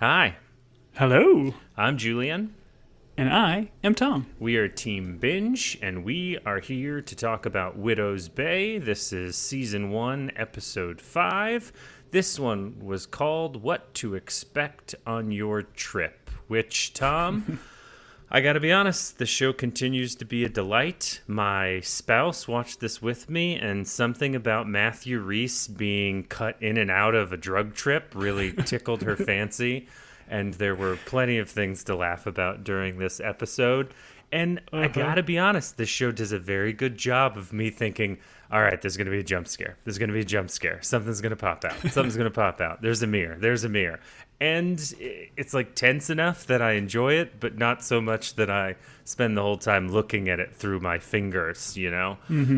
Hi, Hello, I'm Julian. and I am Tom. We are Team Binge, and we are here to talk about Widow's Bay. This is Season 1, Episode 5. This one was called What to Expect on Your Trip, which, Tom, I gotta be honest, the show continues to be a delight. My spouse watched this with me, and something about Matthew Rhys being cut in and out of a drug trip really tickled her fancy. And there were plenty of things to laugh about during this episode. And I gotta be honest, this show does a very good job of me thinking, all right, there's gonna be a jump scare. There's gonna be a jump scare. Something's gonna pop out. Something's gonna pop out. There's a mirror. There's a mirror. And it's like tense enough that I enjoy it, but not so much that I spend the whole time looking at it through my fingers, you know,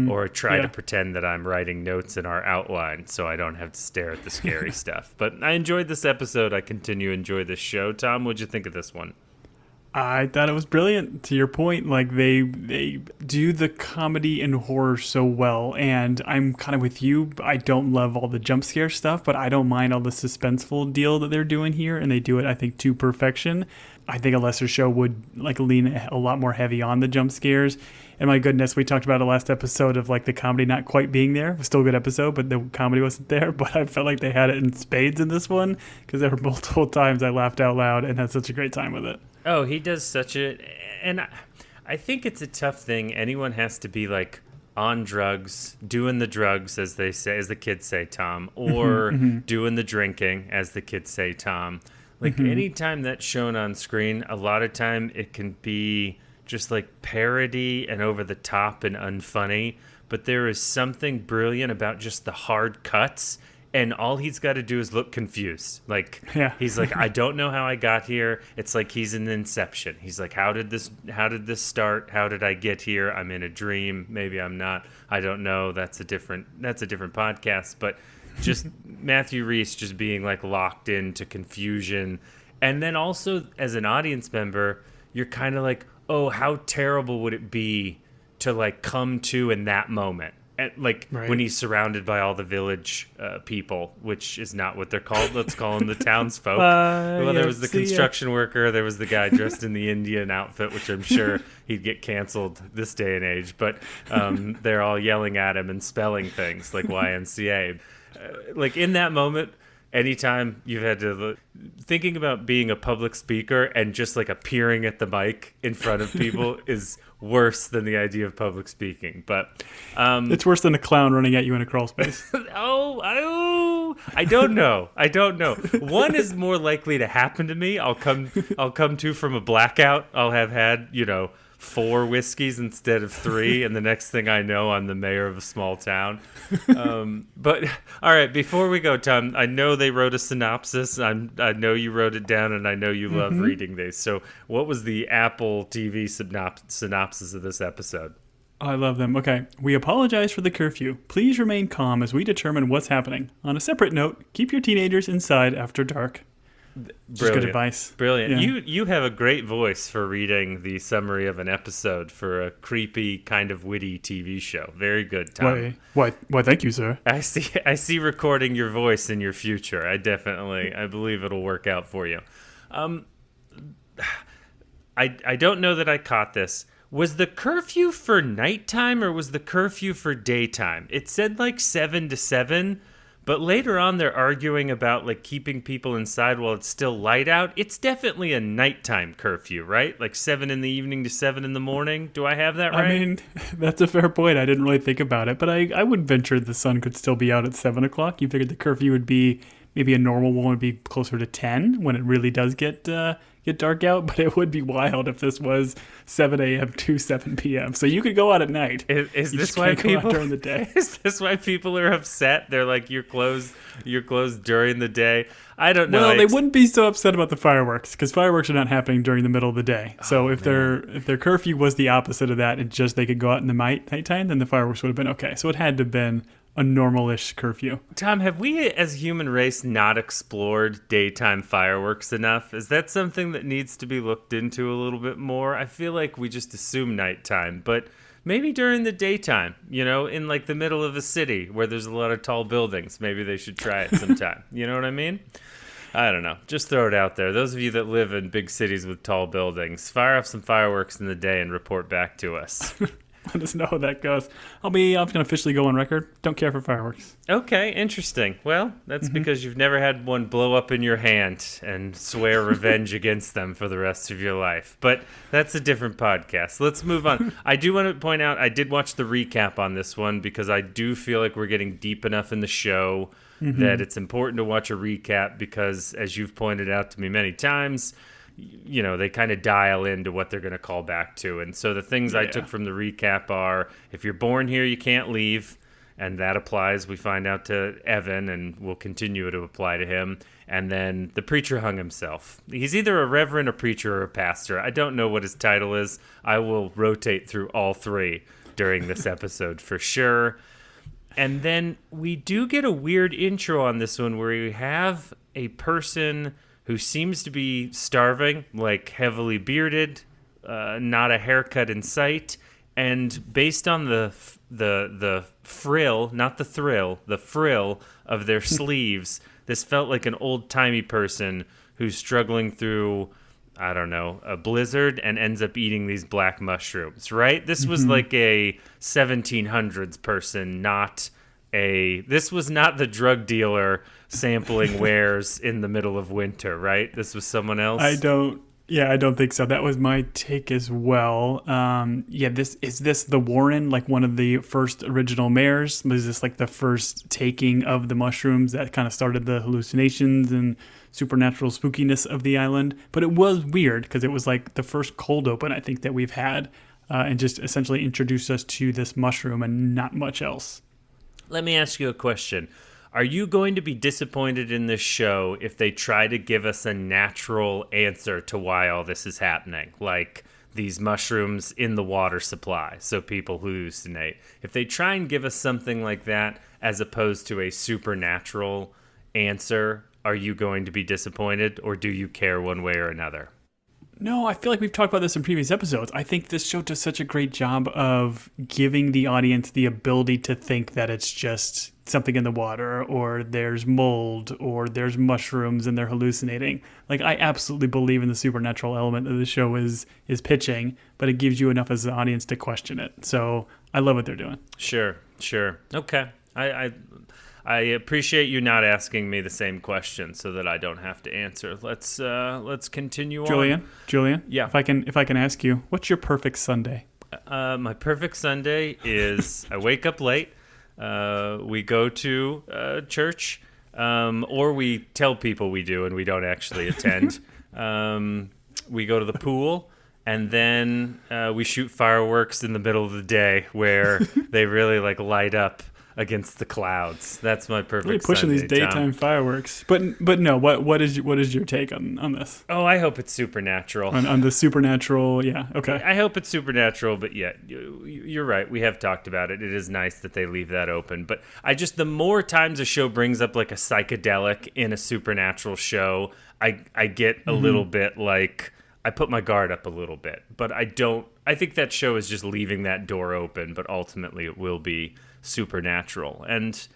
or try to pretend that I'm writing notes in our outline so I don't have to stare at the scary stuff. But I enjoyed this episode. I continue to enjoy this show. Tom, what'd you think of this one? I thought it was brilliant. To your point, like they do the comedy and horror so well, and I'm kind of with you. I don't love all the jump scare stuff, but I don't mind all the suspenseful deal that they're doing here, and they do it, I think, to perfection. I think a lesser show would like lean a lot more heavy on the jump scares. And my goodness, we talked about the last episode of like the comedy not quite being there. It was still a good episode, but the comedy wasn't there. But I felt like they had it in spades in this one because there were multiple times I laughed out loud and had such a great time with it. Oh, he does such a... And I think it's a tough thing. Anyone has to be like on drugs, doing the drugs, as they say, as the kids say, Tom, or doing the drinking, as the kids say, Tom. Like anytime that's shown on screen, a lot of time it can be just like parody and over the top and unfunny. But there is something brilliant about just the hard cuts. And all he's got to do is look confused. Like, he's like, I don't know how I got here. It's like he's in Inception. He's like, how did this start? How did I get here? I'm in a dream. Maybe I'm not. I don't know. That's a different podcast. But just Matthew Rhys just being like locked into confusion. And then also as an audience member, you're kind of like, oh, how terrible would it be to like come to in that moment? And when he's surrounded by all the village people, which is not what they're called. Let's call them the townsfolk. There was the construction worker. There was the guy dressed in the Indian outfit, which I'm sure he'd get canceled this day and age. But they're all yelling at him and spelling things like YMCA. Like in that moment, anytime you've had to thinking about being a public speaker and just like appearing at the mic in front of people is worse than the idea of public speaking. But it's worse than a clown running at you in a crawl space. I don't know. One is more likely to happen to me. I'll come to from a blackout. I'll have had 4 whiskeys instead of 3, and the next thing I know, I'm the mayor of a small town. But all right, before we go, Tom, I know they wrote a synopsis. I know you wrote it down, and I know you love reading these. So what was the Apple TV synopsis of this episode? I love them. Okay. We apologize for the curfew. Please remain calm as we determine what's happening. On a separate note, keep your teenagers inside after dark. Just good advice. Brilliant. Yeah. You have a great voice for reading the summary of an episode for a creepy, kind of witty TV show. Very good, Tom. Why, thank you, sir. I see recording your voice in your future. I believe it'll work out for you. I don't know that I caught this. Was the curfew for nighttime or was the curfew for daytime? It said like 7 to 7. But later on, they're arguing about like keeping people inside while it's still light out. It's definitely a nighttime curfew, right? Like 7 in the evening to 7 in the morning. Do I have that right? I mean, that's a fair point. I didn't really think about it, but I would venture the sun could still be out at 7 o'clock. You figured the curfew would be maybe a normal one would be closer to 10 when it really does get dark out, but it would be wild if this was 7 a.m. to 7 p.m. So you could go out at night. Is this why people during the day? Is this why people are upset? They're like, you're closed during the day. I don't know. Well, they wouldn't be so upset about the fireworks because fireworks are not happening during the middle of the day. So if their curfew was the opposite of that and just they could go out in the nighttime, then the fireworks would have been okay. So it had to have been a normal-ish curfew. Tom, have we as a human race not explored daytime fireworks enough? Is that something that needs to be looked into a little bit more? I feel like we just assume nighttime, but maybe during the daytime, in like the middle of a city where there's a lot of tall buildings. Maybe they should try it sometime. You know what I mean? I don't know. Just throw it out there. Those of you that live in big cities with tall buildings, fire off some fireworks in the day and report back to us. Let us know how that goes. I'm going to officially go on record. Don't care for fireworks. Okay, interesting. Well, that's because you've never had one blow up in your hand and swear revenge against them for the rest of your life. But that's a different podcast. Let's move on. I do want to point out, I did watch the recap on this one because I do feel like we're getting deep enough in the show that it's important to watch a recap because, as you've pointed out to me many times, you know, they kind of dial into what they're going to call back to. And so the things I took from the recap are, if you're born here, you can't leave. And that applies, we find out, to Evan, and will continue to apply to him. And then the preacher hung himself. He's either a reverend, a preacher, or a pastor. I don't know what his title is. I will rotate through all three during this episode for sure. And then we do get a weird intro on this one where we have a person who seems to be starving, like heavily bearded, not a haircut in sight, and based on the frill, not the thrill, the frill of their sleeves, this felt like an old-timey person who's struggling through, I don't know, a blizzard and ends up eating these black mushrooms, right? This was like a 1700s person, this was not the drug dealer sampling wares in the middle of winter, right? This was someone else? I don't think so. That was my take as well. Is this the Warren, like one of the first original mayors? Was this like the first taking of the mushrooms that kind of started the hallucinations and supernatural spookiness of the island? But it was weird because it was like the first cold open, I think, that we've had and just essentially introduced us to this mushroom and not much else. Let me ask you a question. Are you going to be disappointed in this show if they try to give us a natural answer to why all this is happening? Like these mushrooms in the water supply, so people hallucinate. If they try and give us something like that as opposed to a supernatural answer, are you going to be disappointed, or do you care one way or another? No, I feel like we've talked about this in previous episodes. I think this show does such a great job of giving the audience the ability to think that it's just something in the water, or there's mold, or there's mushrooms and they're hallucinating. Like, I absolutely believe in the supernatural element that the show is pitching, but it gives you enough as an audience to question it. So I love what they're doing. Sure. Okay. I appreciate you not asking me the same question so that I don't have to answer. Let's continue on. Julian, yeah. If I can ask you, what's your perfect Sunday? My perfect Sunday is I wake up late. We go to church, or we tell people we do and we don't actually attend. We go to the pool, and then we shoot fireworks in the middle of the day where they really like light up against the clouds. That's my perfect really pushing Sunday, these daytime fireworks. But no, what is your take on this? Oh, I hope it's supernatural. On the supernatural, yeah, okay. I hope it's supernatural, but yeah, you're right. We have talked about it. It is nice that they leave that open. But the more times a show brings up like a psychedelic in a supernatural show, I get a little bit like, I put my guard up a little bit. But I think that show is just leaving that door open, but ultimately it will be supernatural. And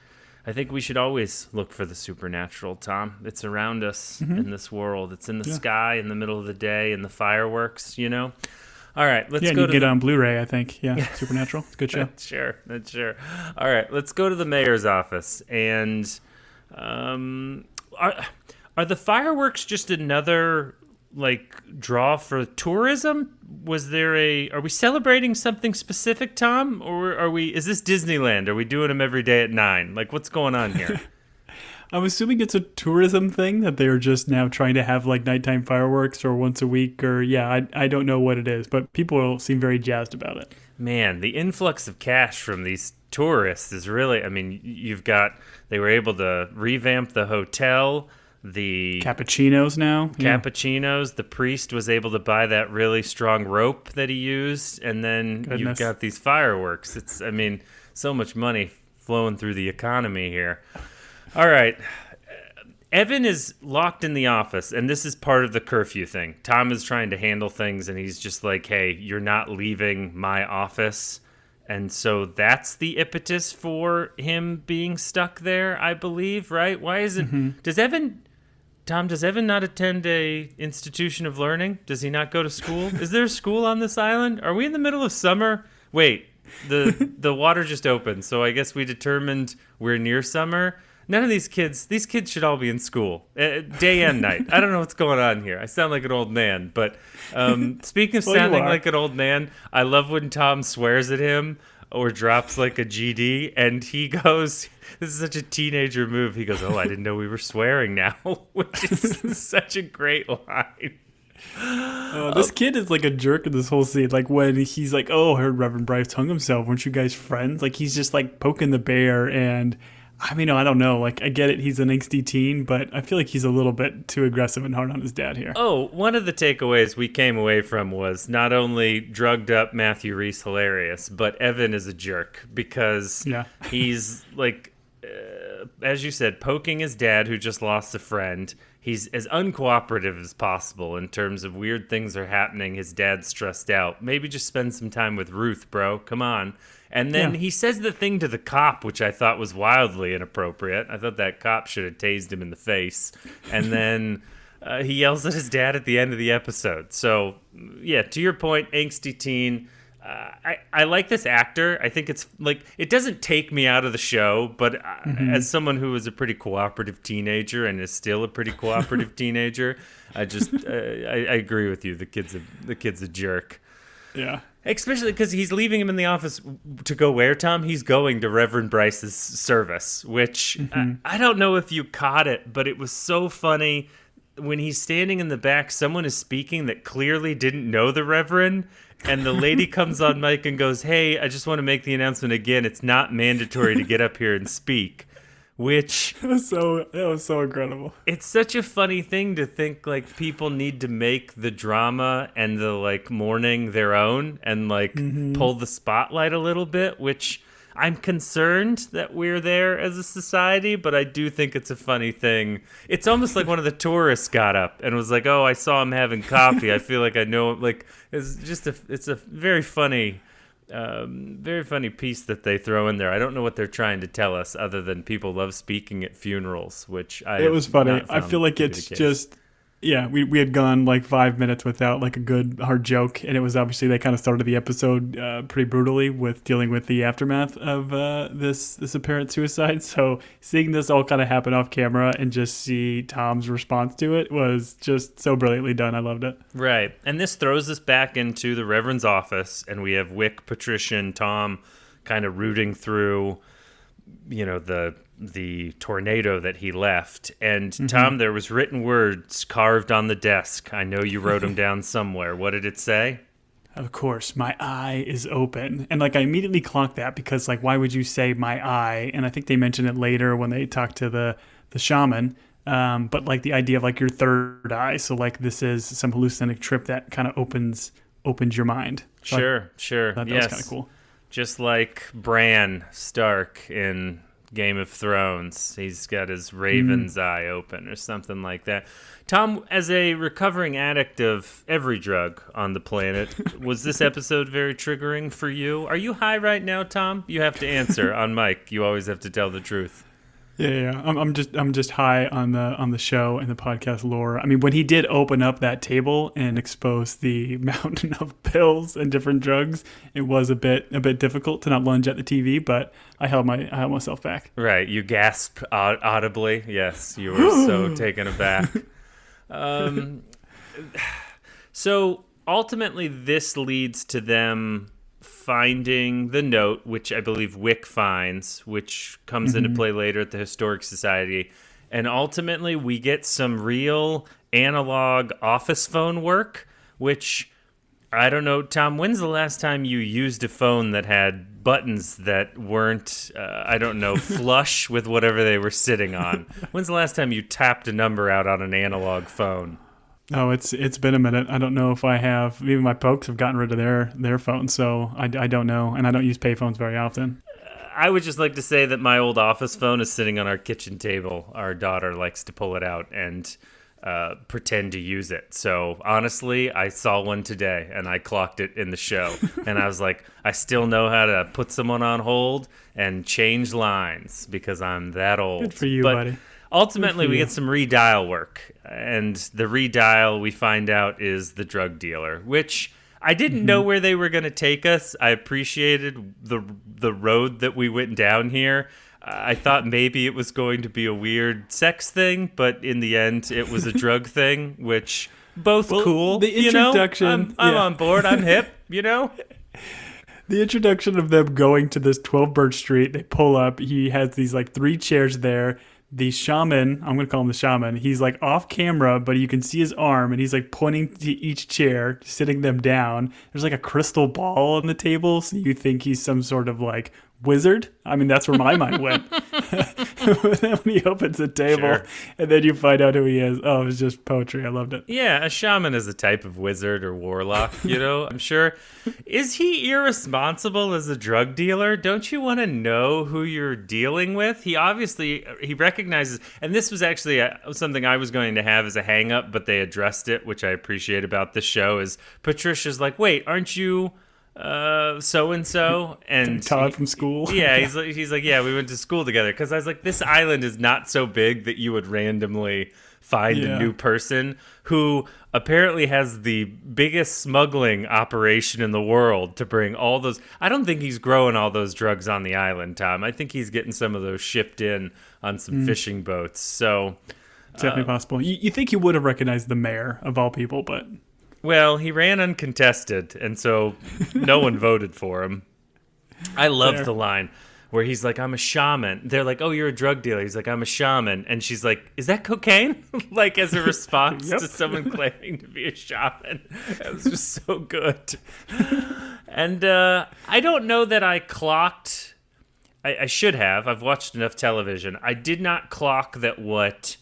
I think we should always look for the supernatural, Tom. It's around us in this world. It's in the sky in the middle of the day, in the fireworks, you know? All right, let's go to get on Blu-ray, I think. Yeah, Supernatural. It's a good show. Sure. All right, let's go to the mayor's office. And are the fireworks just another like draw for tourism? Are we celebrating something specific, Tom? Or is this Disneyland? Are we doing them every day at 9? Like, what's going on here? I'm assuming it's a tourism thing that they're just now trying to have like nighttime fireworks or once a week, or I don't know what it is, but people seem very jazzed about it. Man, the influx of cash from these tourists is really, I mean, they were able to revamp the hotel. The cappuccinos now. Cappuccinos. The priest was able to buy that really strong rope that he used, and then you've got these fireworks. It's, I mean, so much money flowing through the economy here. All right. Evan is locked in the office, and this is part of the curfew thing. Tom is trying to handle things, and he's just like, hey, you're not leaving my office. And so that's the impetus for him being stuck there, I believe, right? Why is it... Tom, does Evan not attend a institution of learning? Does he not go to school? Is there a school on this island? Are we in the middle of summer? Wait, the water just opened, so I guess we determined we're near summer. None of these kids should all be in school, day and night. I don't know what's going on here. I sound like an old man, but speaking of sounding like an old man, I love when Tom swears at him or drops like a GD, and he goes, this is such a teenager move. He goes, oh, I didn't know we were swearing now, which is such a great line. This kid is like a jerk in this whole scene. Like when he's like, oh, I heard Reverend Bryce hung himself. Weren't you guys friends? Like he's just like poking the bear. And I mean, I don't know. Like I get it. He's an angsty teen, but I feel like he's a little bit too aggressive and hard on his dad here. Oh, one of the takeaways we came away from was not only drugged up Matthew Rhys hilarious, but Evan is a jerk because he's like, as you said, poking his dad who just lost a friend. He's as uncooperative as possible in terms of weird things are happening. His dad's stressed out. Maybe just spend some time with Ruth, bro. Come on. And then he says the thing to the cop, which I thought was wildly inappropriate. I thought that cop should have tased him in the face. And then he yells at his dad at the end of the episode. So, yeah, to your point, angsty teen. I like this actor. I think it's like, it doesn't take me out of the show, but as someone who was a pretty cooperative teenager and is still a pretty cooperative teenager, I agree with you. The kid's a jerk. Yeah. Especially because he's leaving him in the office to go where, Tom? He's going to Reverend Bryce's service, which I don't know if you caught it, but it was so funny. When he's standing in the back, someone is speaking that clearly didn't know the Reverend. And the lady comes on mic and goes, hey, I just want to make the announcement again. It's not mandatory to get up here and speak, which... That was so incredible. It's such a funny thing to think, like, people need to make the drama and the, like, mourning their own and, like, pull the spotlight a little bit, which... I'm concerned that we're there as a society, but I do think it's a funny thing. It's almost like one of the tourists got up and was like, "Oh, I saw him having coffee. I feel like I know." Like it's a very funny piece that they throw in there. I don't know what they're trying to tell us, other than people love speaking at funerals, which it was funny. I feel like it's just. Yeah, we had gone like 5 minutes without like a good hard joke, and it was obviously they kind of started the episode pretty brutally with dealing with the aftermath of this apparent suicide. So seeing this all kind of happen off camera and just see Tom's response to it was just so brilliantly done. I loved it. Right, and this throws us back into the Reverend's office, and we have Wick, Patricia, and Tom kind of rooting through, you know, the tornado that he left. And Tom, there was written words carved on the desk. I know you wrote them down somewhere. What did it say? Of course, my eye is open. And like I immediately clocked that because like why would you say my eye? And I think they mentioned it later when they talked to the shaman. But like the idea of like your third eye. So like this is some hallucinogenic trip that kind of opens your mind. So Sure. That was kind of cool. Just like Bran Stark in Game of Thrones. He's got his raven's eye open or something like that. Tom, as a recovering addict of every drug on the planet, was this episode very triggering for you? Are you high right now, Tom? You have to answer on mic. You always have to tell the truth. Yeah. I'm just high on the show and the podcast lore. I mean, when he did open up that table and expose the mountain of pills and different drugs, it was a bit difficult to not lunge at the TV, but I held myself back. Right, you gasp audibly. Yes, you were so taken aback. So ultimately, this leads to them finding the note, which I believe Wick finds, which comes into play later at the Historic Society. And ultimately, we get some real analog office phone work, which, I don't know, Tom, when's the last time you used a phone that had buttons that weren't, flush with whatever they were sitting on? When's the last time you tapped a number out on an analog phone? Oh, it's been a minute. I don't know if I have. Even my folks have gotten rid of their phones, so I don't know. And I don't use payphones very often. I would just like to say that my old office phone is sitting on our kitchen table. Our daughter likes to pull it out and pretend to use it. So honestly, I saw one today and I clocked it in the show. And I was like, I still know how to put someone on hold and change lines because I'm that old. Good for you, buddy. ultimately we get some redial work, and the redial we find out is the drug dealer, which I didn't know where they were going to take us. I appreciated the road that we went down here. I thought maybe it was going to be a weird sex thing, but in the end it was a drug thing, which both cool. The introduction, I'm on board. I'm hip, The introduction of them going to this 12 Birch Street, they pull up. He has these like 3 chairs there. The shaman, I'm going to call him the shaman, he's like off camera, but you can see his arm, and he's like pointing to each chair, sitting them down. There's like a crystal ball on the table, so you think he's some sort of like wizard. I mean, that's where my mind went. When he opens the table, Sure. and then you find out who he is. Oh, it was just poetry. I loved it. Yeah, a shaman is a type of wizard or warlock, I'm sure. Is he irresponsible as a drug dealer? Don't you want to know who you're dealing with? He recognizes, and this was actually something I was going to have as a hang-up, but they addressed it, which I appreciate about this show, is Patricia's like, wait, aren't you so-and-so? And Todd from school. Yeah, he's like, yeah, we went to school together. Because I was like, this island is not so big that you would randomly find a new person who apparently has the biggest smuggling operation in the world to bring all those. I don't think he's growing all those drugs on the island, Tom. I think he's getting some of those shipped in on some fishing boats. So It's definitely possible. You think he would have recognized the mayor of all people, but... Well, he ran uncontested, and so no one voted for him. I love the line where he's like, I'm a shaman. They're like, oh, you're a drug dealer. He's like, I'm a shaman. And she's like, is that cocaine? Like, as a response to someone claiming to be a shaman. That was just so good. And I don't know that I clocked. I should have. I've watched enough television. I did not clock that what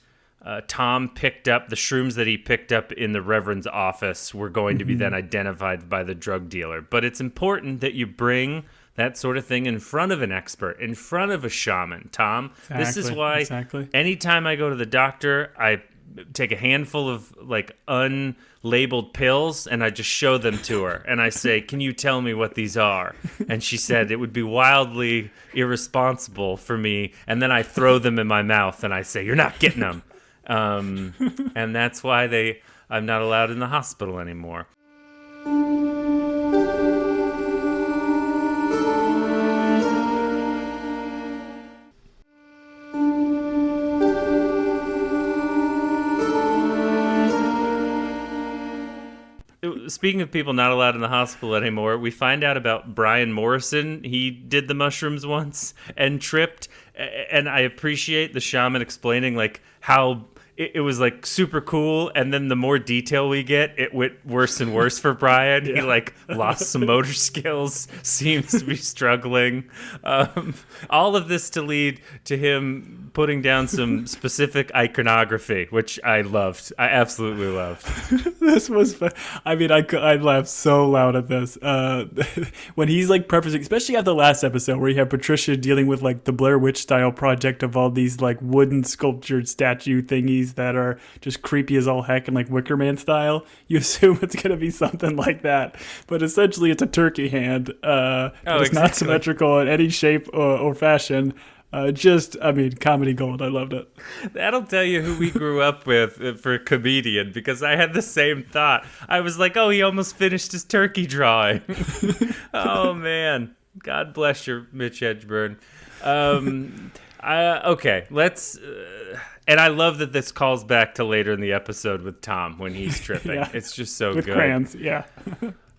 Tom picked up, the shrooms that he picked up in the Reverend's office were going to be then identified by the drug dealer. But it's important that you bring that sort of thing in front of an expert, in front of a shaman, Tom. Exactly, this is why anytime I go to the doctor, I take a handful of like unlabeled pills and I just show them to her. And I say, can you tell me what these are? And she said it would be wildly irresponsible for me. And then I throw them in my mouth and I say, you're not getting them. And that's why I'm not allowed in the hospital anymore. Speaking of people not allowed in the hospital anymore, we find out about Brian Morrison. He did the mushrooms once and tripped. And I appreciate the shaman explaining like how it was like super cool, and then the more detail we get, it went worse and worse for Brian. He like lost some motor skills, seems to be struggling. All of this to lead to him putting down some specific iconography, which I loved. I absolutely loved. This was fun. I mean, I laughed so loud at this. When he's like prefacing, especially at the last episode where you have Patricia dealing with like the Blair Witch style project of all these like wooden sculptured statue thingies that are just creepy as all heck and like Wicker Man style. You assume it's going to be something like that. But essentially it's a turkey hand. It's not symmetrical in any shape or fashion. Comedy gold. I loved it. That'll tell you who we grew up with for comedian, because I had the same thought. I was like, oh, he almost finished his turkey drawing. Oh, man. God bless you, Mitch Hedgeburn. Okay, let's... and I love that this calls back to later in the episode with Tom when he's tripping. Yeah. It's just so with good. With crayons, yeah.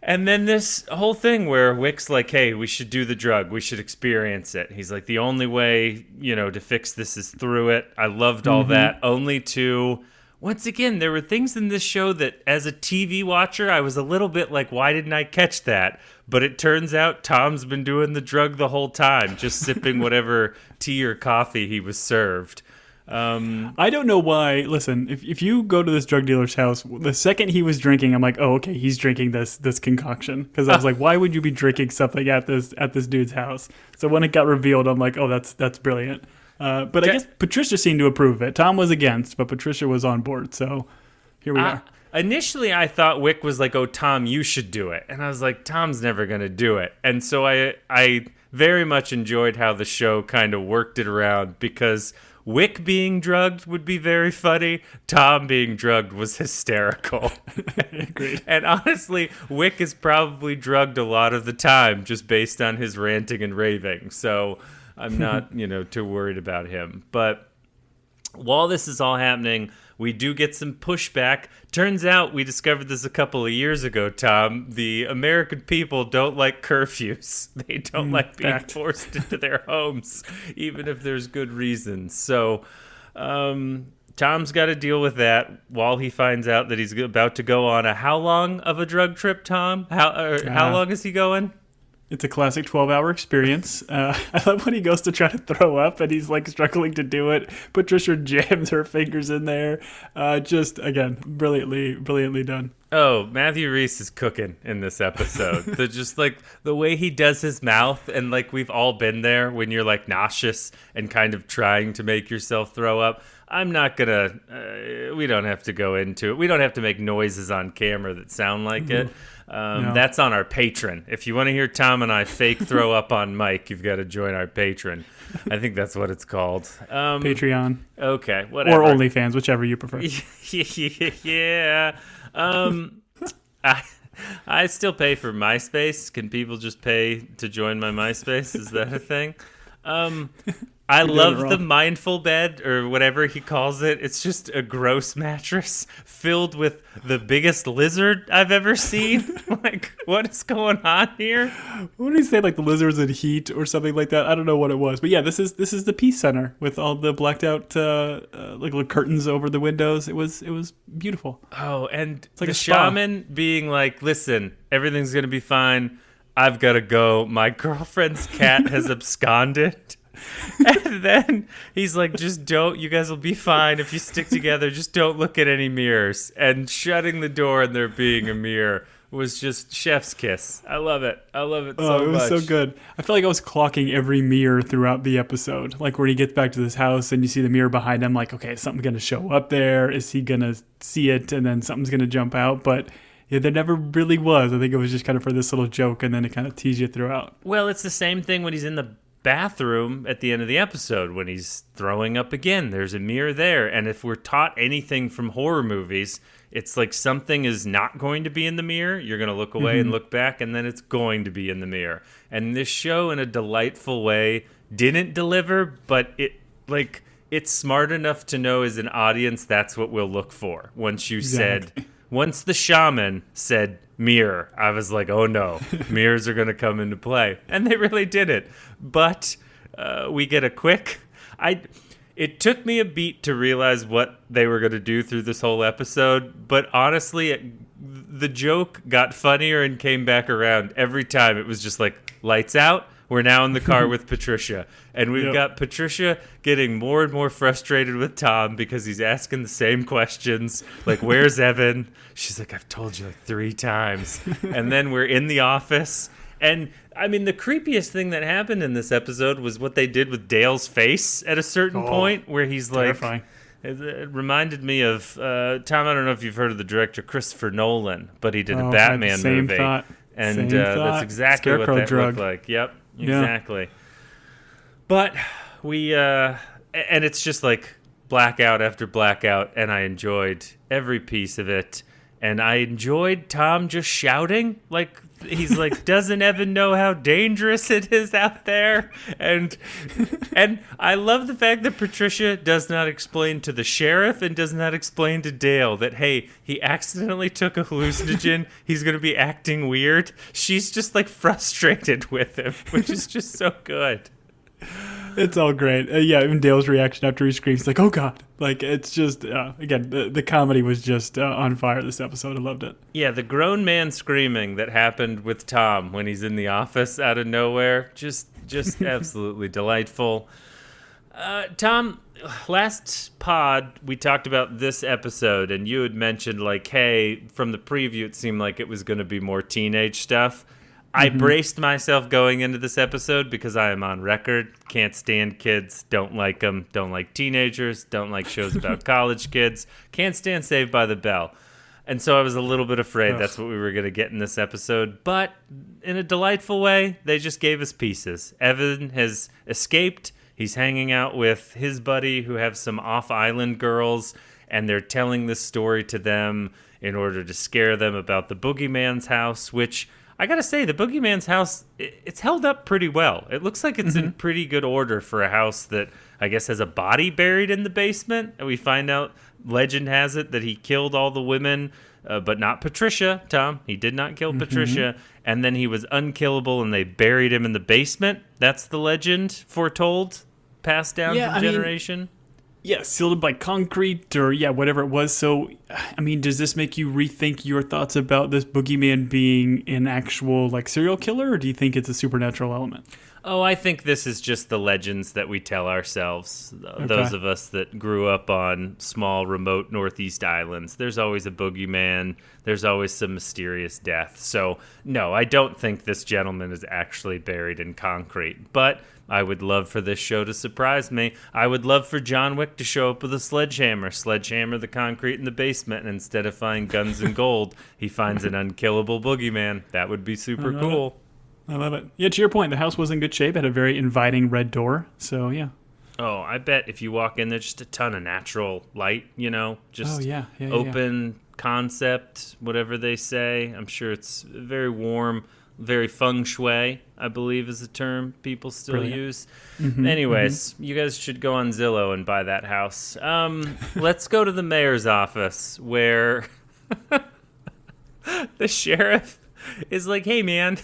And then this whole thing where Wick's like, hey, we should do the drug. We should experience it. He's like, the only way, to fix this is through it. I loved all that. Only to, once again, there were things in this show that as a TV watcher, I was a little bit like, why didn't I catch that? But it turns out Tom's been doing the drug the whole time, just sipping whatever tea or coffee he was served. I don't know why. Listen, if you go to this drug dealer's house, the second he was drinking, I'm like, oh, okay, he's drinking this concoction. Because I was like, why would you be drinking something at this dude's house? So when it got revealed, I'm like, oh, that's brilliant. But I guess Patricia seemed to approve of it. Tom was against, but Patricia was on board. So here we are. Initially, I thought Wick was like, oh, Tom, you should do it. And I was like, Tom's never going to do it. And so I very much enjoyed how the show kind of worked it around, because Wick being drugged would be very funny. Tom being drugged was hysterical. Agreed. And honestly, Wick is probably drugged a lot of the time just based on his ranting and raving. So I'm not, too worried about him. But while this is all happening, we do get some pushback. Turns out we discovered this a couple of years ago, Tom. The American people don't like curfews. They don't like being forced into their homes, even if there's good reasons. So Tom's got to deal with that while he finds out that he's about to go on how long of a drug trip, Tom? How long is he going? It's a classic 12-hour experience. I love when he goes to try to throw up and he's like struggling to do it. Patricia jams her fingers in there. Just, again, brilliantly done. Oh, Matthew Rhys is cooking in this episode. The way he does his mouth, and like we've all been there when you're like nauseous and kind of trying to make yourself throw up. I'm not gonna, we don't have to go into it. We don't have to make noises on camera that sound like it. No. That's on our Patreon. If you want to hear Tom and I fake throw up on mic, you've got to join our Patreon. I think that's what it's called. Patreon. Okay, whatever. Or OnlyFans, whichever you prefer. Yeah. I still pay for MySpace. Can people just pay to join my MySpace? Is that a thing? I love the mindful bed, or whatever he calls it. It's just a gross mattress filled with the biggest lizard I've ever seen. Like, what is going on here? What did he say? Like the lizards in heat or something like that? I don't know what it was, but yeah, this is the Peace Center with all the blacked out like little curtains over the windows. It was beautiful. Oh, and it's like the shaman being like, "Listen, everything's gonna be fine. I've got to go. My girlfriend's cat has absconded." And then he's like, just don't, you guys will be fine if you stick together. Just don't look at any mirrors. And shutting the door and there being a mirror was just chef's kiss. I love it. So much. It was so good. I felt like I was clocking every mirror throughout the episode. Like when he gets back to this house and you see the mirror behind him, like, okay, is something going to show up there? Is he going to see it? And then something's going to jump out. But yeah, there never really was. I think it was just kind of for this little joke, and then it kind of teased you throughout. Well, it's the same thing when he's in the bathroom at the end of the episode when he's throwing up again. There's a mirror there, and if we're taught anything from horror movies, it's like something is not going to be in the mirror. You're going to look away and look back, and then it's going to be in the mirror. And this show, in a delightful way, didn't deliver, but it's smart enough to know as an audience that's what we'll look for. Once the shaman said mirror, I was like, oh no, mirrors are going to come into play. And they really did it. But we get a quick... It took me a beat to realize what they were going to do through this whole episode. But honestly, the joke got funnier and came back around every time. It was just like, lights out. We're now in the car with Patricia. And we've got Patricia getting more and more frustrated with Tom because he's asking the same questions. Like, where's Evan? She's like, I've told you like 3 times. And then we're in the office. And, I mean, the creepiest thing that happened in this episode was what they did with Dale's face at a certain point where he's terrifying. Like... It reminded me of... Tom, I don't know if you've heard of the director Christopher Nolan, but he did a Batman movie. Thought. And that's exactly Scarecrow what that drug. looked like. Yep. Exactly. But we, and it's just like blackout after blackout, and I enjoyed every piece of it. And I enjoyed Tom just shouting, like, he's like, doesn't Evan know how dangerous it is out there? And I love the fact that Patricia does not explain to the sheriff and does not explain to Dale that, hey, he accidentally took a hallucinogen. He's going to be acting weird. She's just like frustrated with him, which is just so good. It's all great. Even Dale's reaction after he screams, like, oh, God. Like, it's just, again, the comedy was just on fire this episode. I loved it. Yeah, the grown man screaming that happened with Tom when he's in the office out of nowhere, just absolutely delightful. Tom, last pod, we talked about this episode, and you had mentioned, like, hey, from the preview, it seemed like it was going to be more teenage stuff. I braced myself going into this episode because I am on record. Can't stand kids. Don't like them. Don't like teenagers. Don't like shows about college kids. Can't stand Saved by the Bell. And so I was a little bit afraid that's what we were going to get in this episode. But in a delightful way, they just gave us pieces. Evan has escaped. He's hanging out with his buddy who have some off-island girls, and they're telling this story to them in order to scare them about the boogeyman's house, which I gotta say, the boogeyman's house, it's held up pretty well. It looks like it's in pretty good order for a house that I guess has a body buried in the basement. And we find out, legend has it, that he killed all the women, but not Patricia, Tom. He did not kill Patricia. And then he was unkillable and they buried him in the basement. That's the legend foretold, passed down from generation. Yeah, sealed by concrete or whatever it was. So, I mean, does this make you rethink your thoughts about this boogeyman being an actual like serial killer, or do you think it's a supernatural element? Oh, I think this is just the legends that we tell ourselves. Those of us that grew up on small, remote Northeast islands. There's always a boogeyman. There's always some mysterious death. So, no, I don't think this gentleman is actually buried in concrete. But I would love for this show to surprise me. I would love for John Wick to show up with a sledgehammer the concrete in the basement, and instead of finding guns and gold, he finds an unkillable boogeyman. That would be super cool. I love it. Yeah, to your point, the house was in good shape. It had a very inviting red door. So, yeah. Oh, I bet if you walk in, there's just a ton of natural light, just open concept, whatever they say. I'm sure it's very warm, very feng shui, I believe is the term people still use. Anyways, you guys should go on Zillow and buy that house. Let's go to the mayor's office where the sheriff is like, hey, man,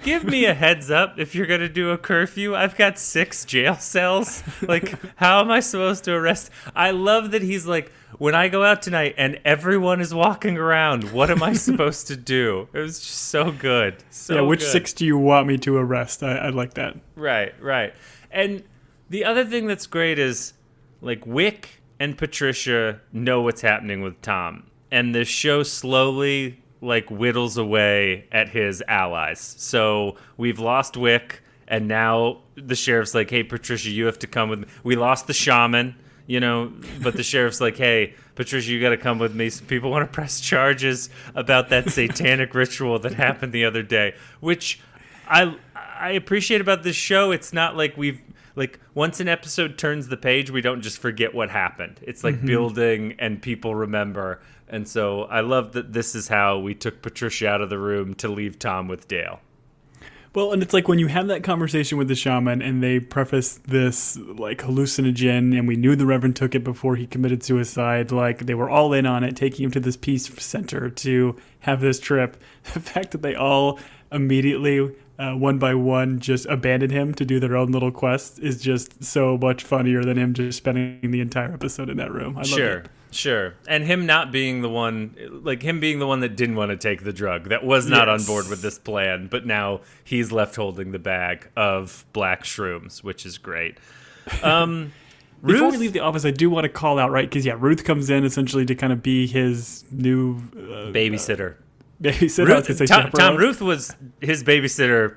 give me a heads up if you're going to do a curfew. I've got 6 jail cells. Like, how am I supposed to arrest? I love that he's like, when I go out tonight and everyone is walking around, what am I supposed to do? It was just so good. Which 6 do you want me to arrest? I like that. Right. And the other thing that's great is, like, Wick and Patricia know what's happening with Tom. And the show slowly whittles away at his allies. So we've lost Wick, and now the sheriff's like, hey, Patricia, you have to come with me. We lost the shaman, but the sheriff's like, hey, Patricia, you got to come with me. Some people want to press charges about that satanic ritual that happened the other day, which I appreciate about this show. It's not like once an episode turns the page, we don't just forget what happened. It's like building and people remember. And so I love that this is how we took Patricia out of the room to leave Tom with Dale. Well, and it's like when you have that conversation with the shaman and they preface this like hallucinogen, and we knew the Reverend took it before he committed suicide. Like they were all in on it, taking him to this peace center to have this trip. The fact that they all immediately, one by one, just abandoned him to do their own little quest is just so much funnier than him just spending the entire episode in that room. I love it. Sure. And him not being the one, him being the one that didn't want to take the drug, that was not on board with this plan, but now he's left holding the bag of black shrooms, which is great. Before we leave the office, I do want to call out, right? Because, Ruth comes in essentially to kind of be his new babysitter. Tom Ruth was his babysitter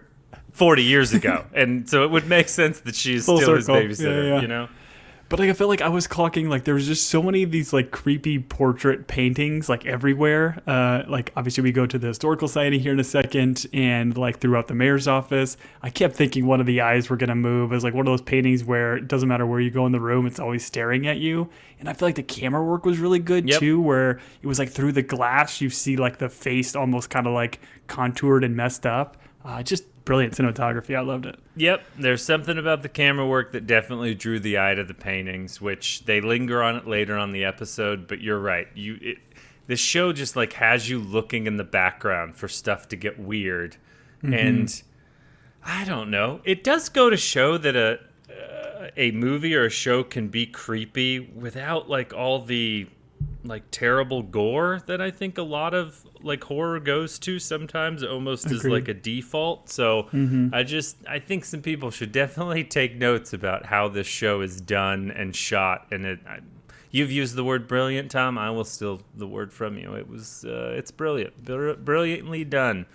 40 years ago, and so it would make sense that she's still his babysitter, But I felt like I was clocking, there was just so many of these creepy portrait paintings everywhere. Obviously we go to the historical society here in a second, and throughout the mayor's office, I kept thinking one of the eyes were gonna move. It was one of those paintings where it doesn't matter where you go in the room, it's always staring at you. And I feel like the camera work was really good too, where it was through the glass you see the face almost kind of contoured and messed up. Just brilliant cinematography. I loved it. Yep. There's something about the camera work that definitely drew the eye to the paintings, which they linger on it later on the episode. But you're right. The show just has you looking in the background for stuff to get weird. And I don't know. It does go to show that a movie or a show can be creepy without all the terrible gore that I think a lot of horror goes to sometimes, almost as a default. So I think some people should definitely take notes about how this show is done and shot. And you've used the word brilliant, Tom. I will steal the word from you. It's brilliant, brilliantly done.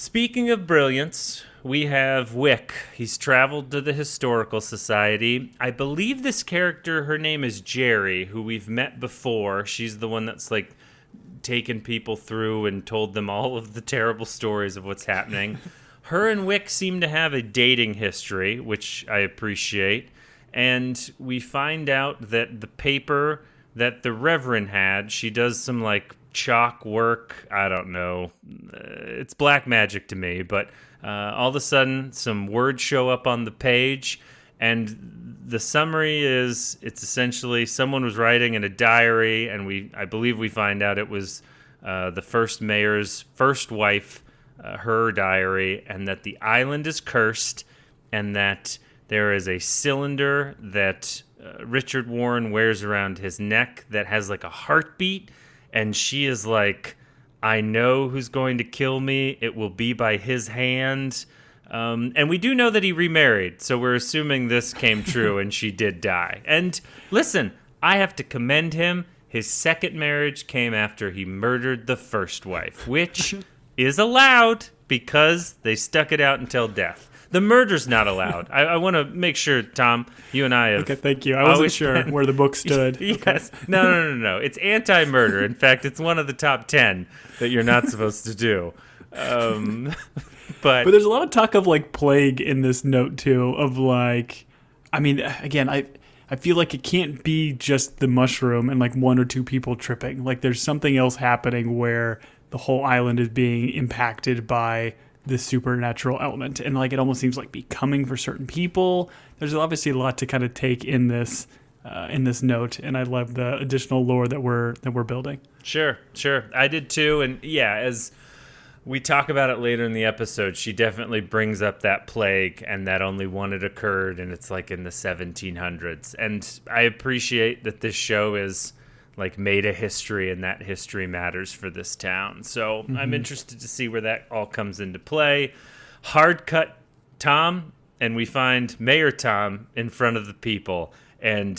Speaking of brilliance, we have Wick. He's traveled to the Historical Society. I believe this character, her name is Jerry, who we've met before. She's the one that's taken people through and told them all of the terrible stories of what's happening. her and Wick seem to have a dating history, which I appreciate. And we find out that the paper that the Reverend had, she does some like chalk work. I don't know. It's black magic to me, but all of a sudden some words show up on the page, and the summary is it's essentially someone was writing in a diary, and I believe we find out it was the first mayor's first wife, her diary, and that the island is cursed, and that there is a cylinder that Richard Warren wears around his neck that has like a heartbeat, and she is like, I know who's going to kill me. It will be by his hand. And we do know that he remarried, so we're assuming this came true and she did die. And listen, I have to commend him. His second marriage came after he murdered the first wife, which is allowed because they stuck it out until death. The murder's not allowed. I want to make sure, Tom, you and I have... Okay, thank you. I wasn't sure where the book stood. Yes. Okay. No. It's anti-murder. In fact, it's one of the top 10 that you're not supposed to do. But there's a lot of talk of, like, plague in this note, too, of, like... I mean, again, I feel like it can't be just the mushroom and, like, one or two people tripping. Like, there's something else happening where the whole island is being impacted by this supernatural element, and like it almost seems like becoming for certain people. There's obviously a lot to kind of take in this note, and I love the additional lore that we're building. Sure, I did too. And yeah, as we talk about it later in the episode, she definitely brings up that plague and that only one had occurred, and it's like in the 1700s. And I appreciate that this show is like made a history, and that history matters for this town. So I'm interested to see where that all comes into play. Hard cut Tom, and we find Mayor Tom in front of the people. And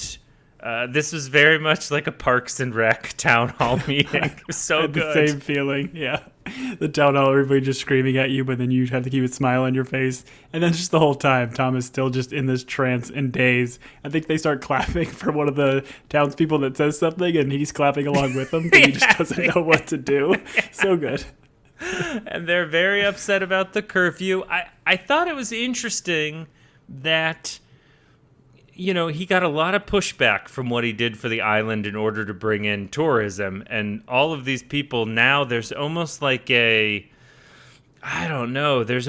this was very much like a Parks and Rec town hall meeting. It was so good. The same feeling, yeah. The town hall, everybody just screaming at you, but then you have to keep a smile on your face. And then just the whole time, Tom is still just in this trance and daze. I think they start clapping for one of the townspeople that says something, and he's clapping along with them because he just doesn't know what to do. So good. And they're very upset about the curfew. I thought it was interesting that... you know, he got a lot of pushback from what he did for the island in order to bring in tourism. And all of these people now, there's almost like there's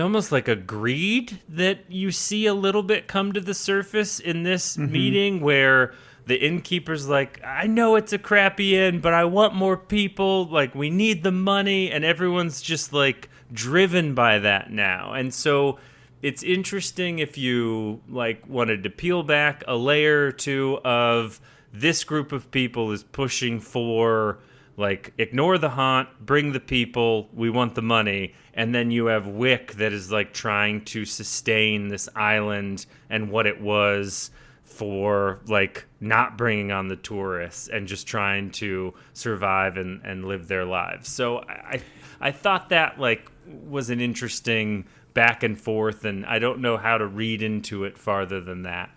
almost like a greed that you see a little bit come to the surface in this meeting, where the innkeeper's like, I know it's a crappy inn, but I want more people. Like, we need the money. And everyone's just like driven by that now. And so... it's interesting if you like wanted to peel back a layer or two of this group of people is pushing for like ignore the haunt, bring the people, we want the money, and then you have Wick that is like trying to sustain this island and what it was for like not bringing on the tourists and just trying to survive and live their lives. So I thought that like was an interesting back and forth, and I don't know how to read into it farther than that.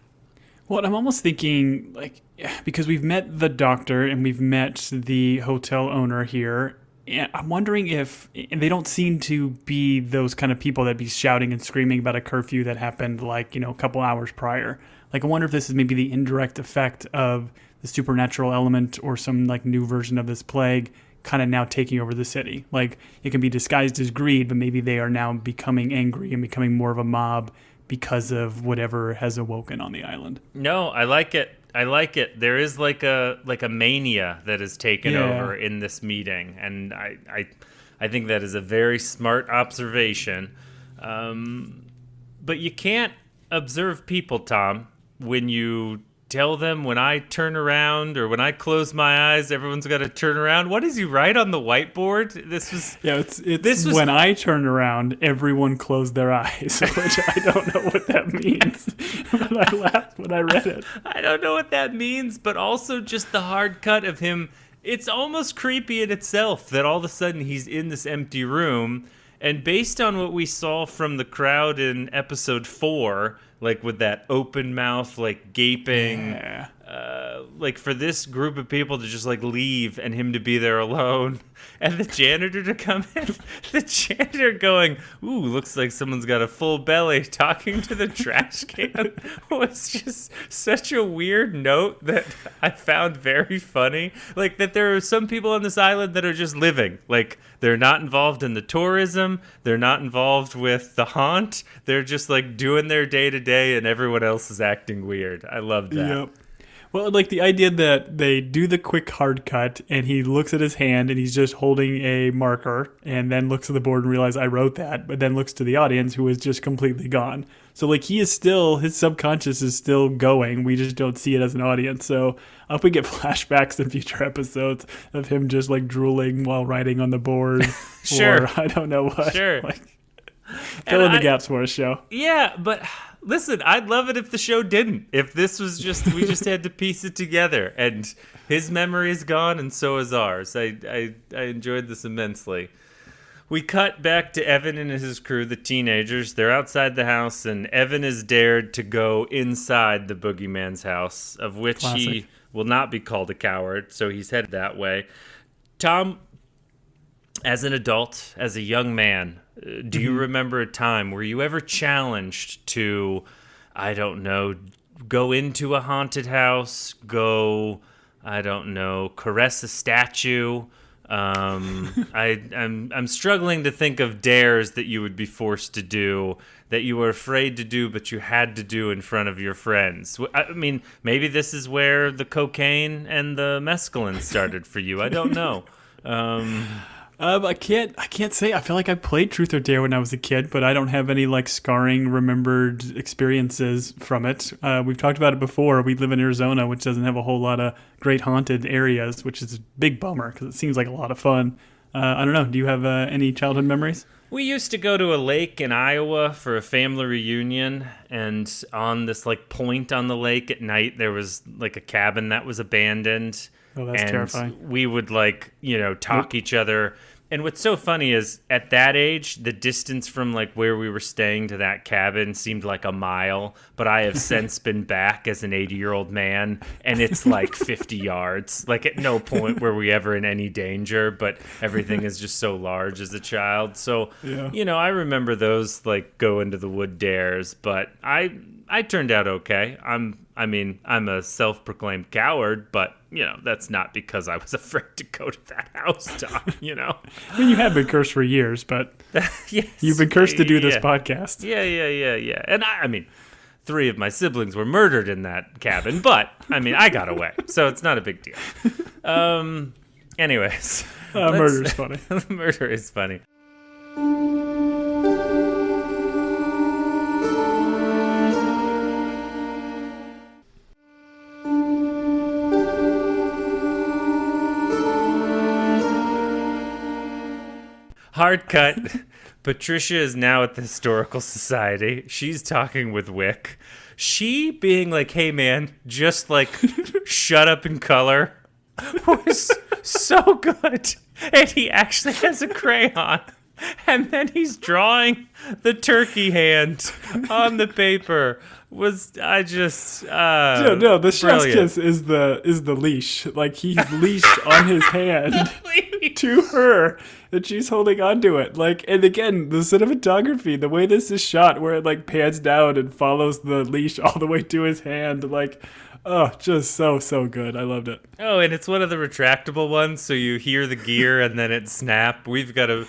Well, I'm almost thinking, like, because we've met the doctor and we've met the hotel owner here, and I'm wondering if, and they don't seem to be those kind of people that be shouting and screaming about a curfew that happened, like, you know, a couple hours prior. Like, I wonder if this is maybe the indirect effect of the supernatural element or some, like, new version of this plague kind of now taking over the city. Like, it can be disguised as greed, but maybe they are now becoming angry and becoming more of a mob because of whatever has awoken on the island. No, I like it. There is like a mania that is taken over in this meeting, and I think that is a very smart observation. But you can't observe people, Tom, when you tell them when I turn around or when I close my eyes, everyone's got to turn around. What does he write on the whiteboard? It's when I turn around, everyone closed their eyes, which I don't know what that means. But I laughed when I read it. I don't know what that means, but also just the hard cut of him. It's almost creepy in itself that all of a sudden he's in this empty room. And based on what we saw from the crowd in episode 4, like with that open mouth, like gaping like for this group of people to just like leave and him to be there alone and the janitor to come in, the janitor going, ooh, looks like someone's got a full belly, talking to the trash can was just such a weird note that I found very funny. Like that there are some people on this island that are just living. Like they're not involved in the tourism. They're not involved with the haunt. They're just like doing their day to day and everyone else is acting weird. I love that. Yep. Well, like the idea that they do the quick hard cut and he looks at his hand and he's just holding a marker and then looks at the board and realizes I wrote that, but then looks to the audience who is just completely gone. So like he is still, his subconscious is still going. We just don't see it as an audience. So I hope we get flashbacks in future episodes of him just like drooling while writing on the board. Sure. Or I don't know what. Sure. Like, fill in the gaps for us, show. Yeah, but listen, I'd love it if the show didn't. If this was just, we just had to piece it together. And his memory is gone and so is ours. I enjoyed this immensely. We cut back to Evan and his crew, the teenagers. They're outside the house, and Evan is dared to go inside the boogeyman's house, of which he will not be called a coward, so he's headed that way. Tom, as an adult, as a young man, do you remember a time were you ever challenged to, I don't know, go into a haunted house, caress a statue? I'm struggling to think of dares that you would be forced to do that you were afraid to do, but you had to do in front of your friends. I mean, maybe this is where the cocaine and the mescaline started for you. I don't know. I can't say. I feel like I played Truth or Dare when I was a kid, but I don't have any like scarring, remembered experiences from it. We've talked about it before. We live in Arizona, which doesn't have a whole lot of great haunted areas, which is a big bummer because it seems like a lot of fun. I don't know. Do you have any childhood memories? We used to go to a lake in Iowa for a family reunion, and on this like point on the lake at night, there was like a cabin that was abandoned. Oh, that's terrifying. We would talk each other. And what's so funny is at that age, the distance from like where we were staying to that cabin seemed like a mile, but I have since been back as an 80-year-old man and it's like 50 yards. Like at no point were we ever in any danger, but everything is just so large as a child. So, I remember those like go into the wood dares, but I turned out okay. I'm a self-proclaimed coward, but, that's not because I was afraid to go to that house, Tom, I mean, you have been cursed for years, but yes, you've been cursed to do this podcast. Yeah. And I mean, 3 of my siblings were murdered in that cabin, but, I got away, so it's not a big deal. Anyways. Murder is funny. Murder is funny. Hard cut. Patricia is now at the Historical Society. She's talking with Wick. She being like, hey, man, just like shut up in color was so good. And he actually has a crayon. And then he's drawing the turkey hand on the paper. The chef's kiss is the leash. Like he's leashed on his hand to her, and she's holding onto it. Like, and again, the cinematography, the way this is shot, where it like pans down and follows the leash all the way to his hand, like, oh, just so good. I loved it. Oh, and it's one of the retractable ones, so you hear the gear and then it snap. We've got a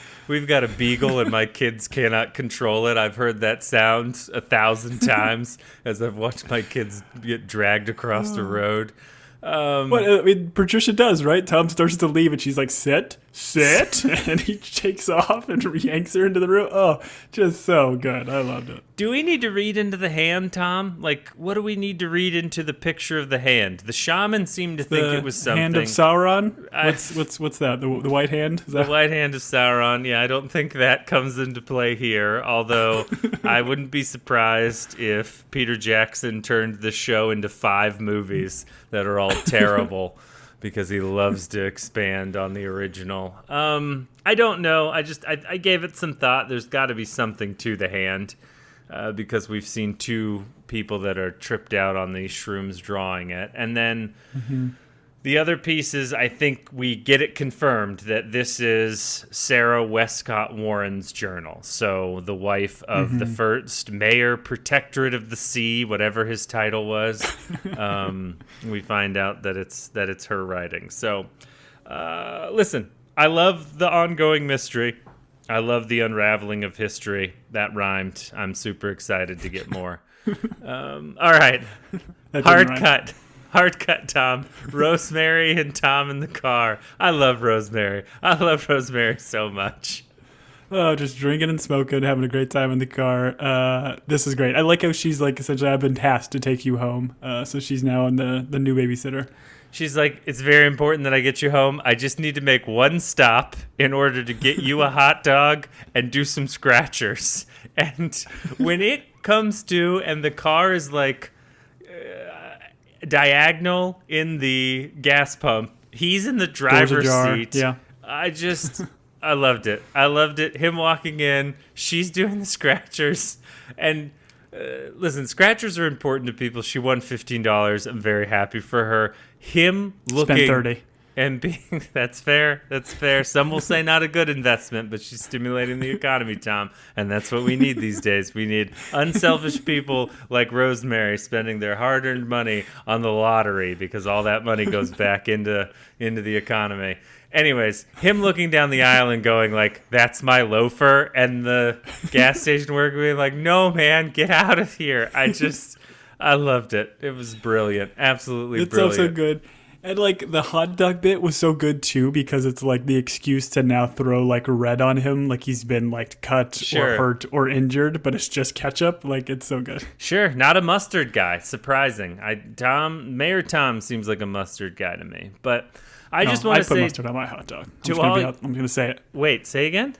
beagle, and my kids cannot control it. I've heard that sound 1,000 times as I've watched my kids get dragged across the road. Patricia does, right? Tom starts to leave, and she's like, sit, and he takes off and yanks her into the room. Oh, just so good. I loved it. Do we need to read into the hand, Tom? Like, what do we need to read into the picture of the hand? The shaman seemed to think it was something. Hand of Sauron? What's that? The white hand? Is that... The white hand of Sauron. Yeah, I don't think that comes into play here, although I wouldn't be surprised if Peter Jackson turned the show into 5 movies that are all terrible because he loves to expand on the original. I don't know. I gave it some thought. There's got to be something to the hand because we've seen 2 people that are tripped out on these shrooms drawing it. And then the other piece is, I think we get it confirmed that this is Sarah Westcott Warren's journal. So the wife of the first mayor protectorate of the sea, whatever his title was. We find out that it's her writing. So listen, I love the ongoing mystery. I love the unraveling of history. That rhymed. I'm super excited to get more. All right. Hard cut, Tom. Rosemary and Tom in the car. I love Rosemary. I love Rosemary so much. Oh, just drinking and smoking, having a great time in the car. This is great. I like how she's like, essentially, I've been tasked to take you home. So she's now the new babysitter. She's like, it's very important that I get you home. I just need to make one stop in order to get you a hot dog and do some scratchers. And when it comes to, and the car is like diagonal in the gas pump, he's in the driver's seat. Yeah. I loved it. I loved it. Him walking in, she's doing the scratchers. And listen, scratchers are important to people. She won $15. I'm very happy for her. Him looking... Spent 30. And being... That's fair. That's fair. Some will say not a good investment, but she's stimulating the economy, Tom. And that's what we need these days. We need unselfish people like Rosemary spending their hard-earned money on the lottery, because all that money goes back into the economy. Anyways, him looking down the aisle and going like, that's my loafer, and the gas station worker being like, no, man, get out of here. I loved it. It was brilliant. Absolutely brilliant. It's also good. And like the hot dog bit was so good too, because it's like the excuse to now throw like red on him, like he's been like cut or hurt or injured, but it's just ketchup. Like, it's so good. Sure, not a mustard guy. Surprising. Mayor Tom seems like a mustard guy to me, but I just want to say, I put mustard on my hot dog. I'm going to say it. Wait, say again?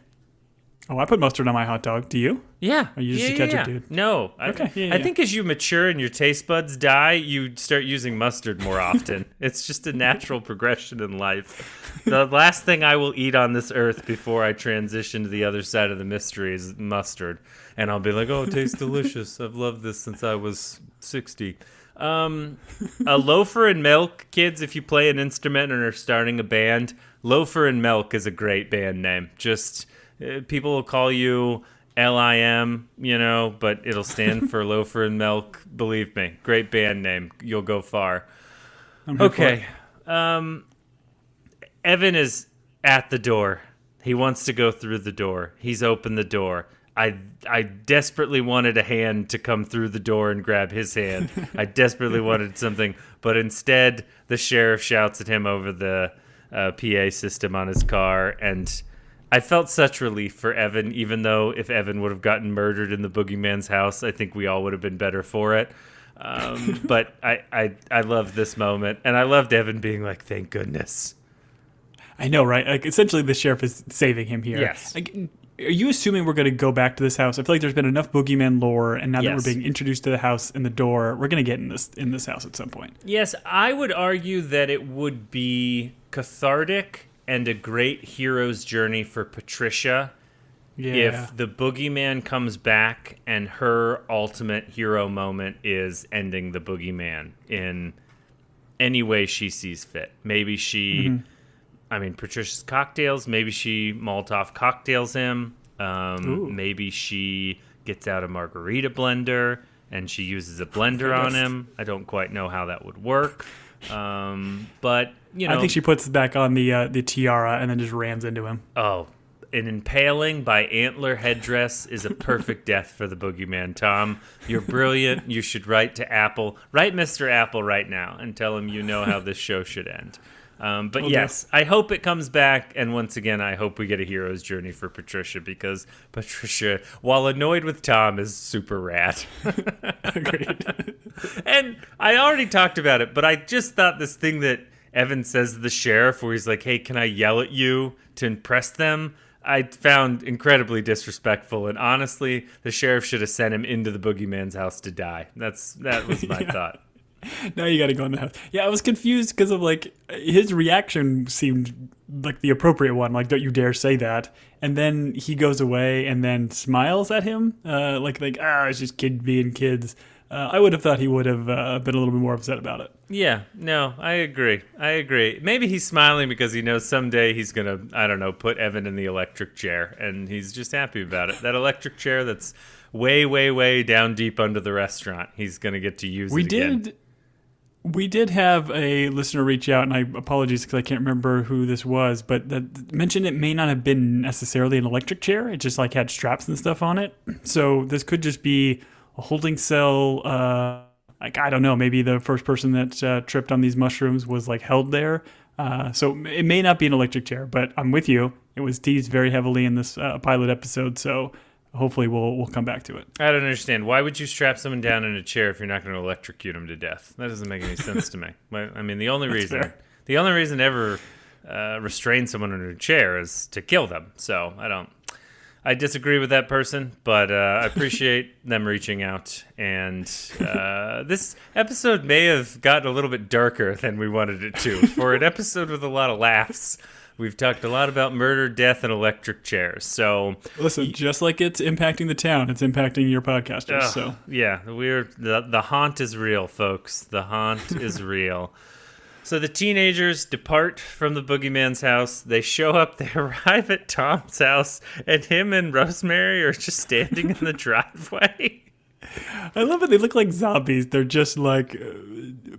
Oh, I put mustard on my hot dog. Do you? Yeah. Or you just a ketchup dude? No. Okay. I think as you mature and your taste buds die, you start using mustard more often. It's just a natural progression in life. The last thing I will eat on this earth before I transition to the other side of the mystery is mustard. And I'll be like, oh, it tastes delicious. I've loved this since I was 60. A Loafer and Milk, kids, if you play an instrument and are starting a band, Loafer and Milk is a great band name. Just... people will call you LIM, but it'll stand for Loafer and Milk. Believe me, great band name. You'll go far. Okay. Evan is at the door. He wants to go through the door. He's opened the door. I desperately wanted a hand to come through the door and grab his hand. I desperately wanted something, but instead the sheriff shouts at him over the PA system on his car, and I felt such relief for Evan, even though if Evan would have gotten murdered in the boogeyman's house, I think we all would have been better for it. But I loved this moment, and I loved Evan being like, thank goodness. I know, right? Like, essentially, the sheriff is saving him here. Yes. Like, are you assuming we're going to go back to this house? I feel like there's been enough boogeyman lore, and now that we're being introduced to the house and the door, we're going to get in this house at some point. Yes, I would argue that it would be cathartic and a great hero's journey for Patricia if the boogeyman comes back and her ultimate hero moment is ending the boogeyman in any way she sees fit. Maybe Patricia's cocktails, maybe she Molotov cocktails him. Maybe she gets out a margarita blender and she uses a blender on him. I don't quite know how that would work. But, I think she puts back on the tiara and then just rams into him. Oh, an impaling by antler headdress is a perfect death for the boogeyman, Tom. You're brilliant. You should write to Apple. Write Mr. Apple right now and tell him how this show should end. But yes, I hope it comes back. And once again, I hope we get a hero's journey for Patricia, because Patricia, while annoyed with Tom, is super rad. Agreed. And I already talked about it, but I just thought this thing that Evan says to the sheriff where he's like, hey, can I yell at you to impress them? I found incredibly disrespectful. And honestly, the sheriff should have sent him into the boogeyman's house to die. That was my thought. Now you got to go in the house. Yeah, I was confused because of like his reaction seemed like the appropriate one. Like, don't you dare say that. And then he goes away and then smiles at him. It's just kids being kids. I would have thought he would have been a little bit more upset about it. Yeah, no, I agree. Maybe he's smiling because he knows someday he's going to, I don't know, put Evan in the electric chair, and he's just happy about it. That electric chair that's way, way, way down deep under the restaurant. He's going to get to use it again. We did have a listener reach out, and I apologize because I can't remember who this was, but that mentioned it may not have been necessarily an electric chair. It just like had straps and stuff on it. So this could just be a holding cell. Like, I don't know, maybe the first person that tripped on these mushrooms was like held there. So it may not be an electric chair, but I'm with you. It was teased very heavily in this pilot episode, so hopefully we'll come back to it. I don't understand. Why would you strap someone down in a chair if you're not going to electrocute them to death? That doesn't make any sense to me. I mean, the only reason to ever restrain someone in a chair is to kill them. So I disagree with that person, but I appreciate them reaching out. And this episode may have gotten a little bit darker than we wanted it to. For an episode with a lot of laughs, we've talked a lot about murder, death, and electric chairs. So listen, just like it's impacting the town, it's impacting your podcasters. So yeah, the haunt is real, folks. The haunt is real. So the teenagers depart from the boogeyman's house. They show up. They arrive at Tom's house, and him and Rosemary are just standing in the driveway. I love it. They look like zombies. They're just like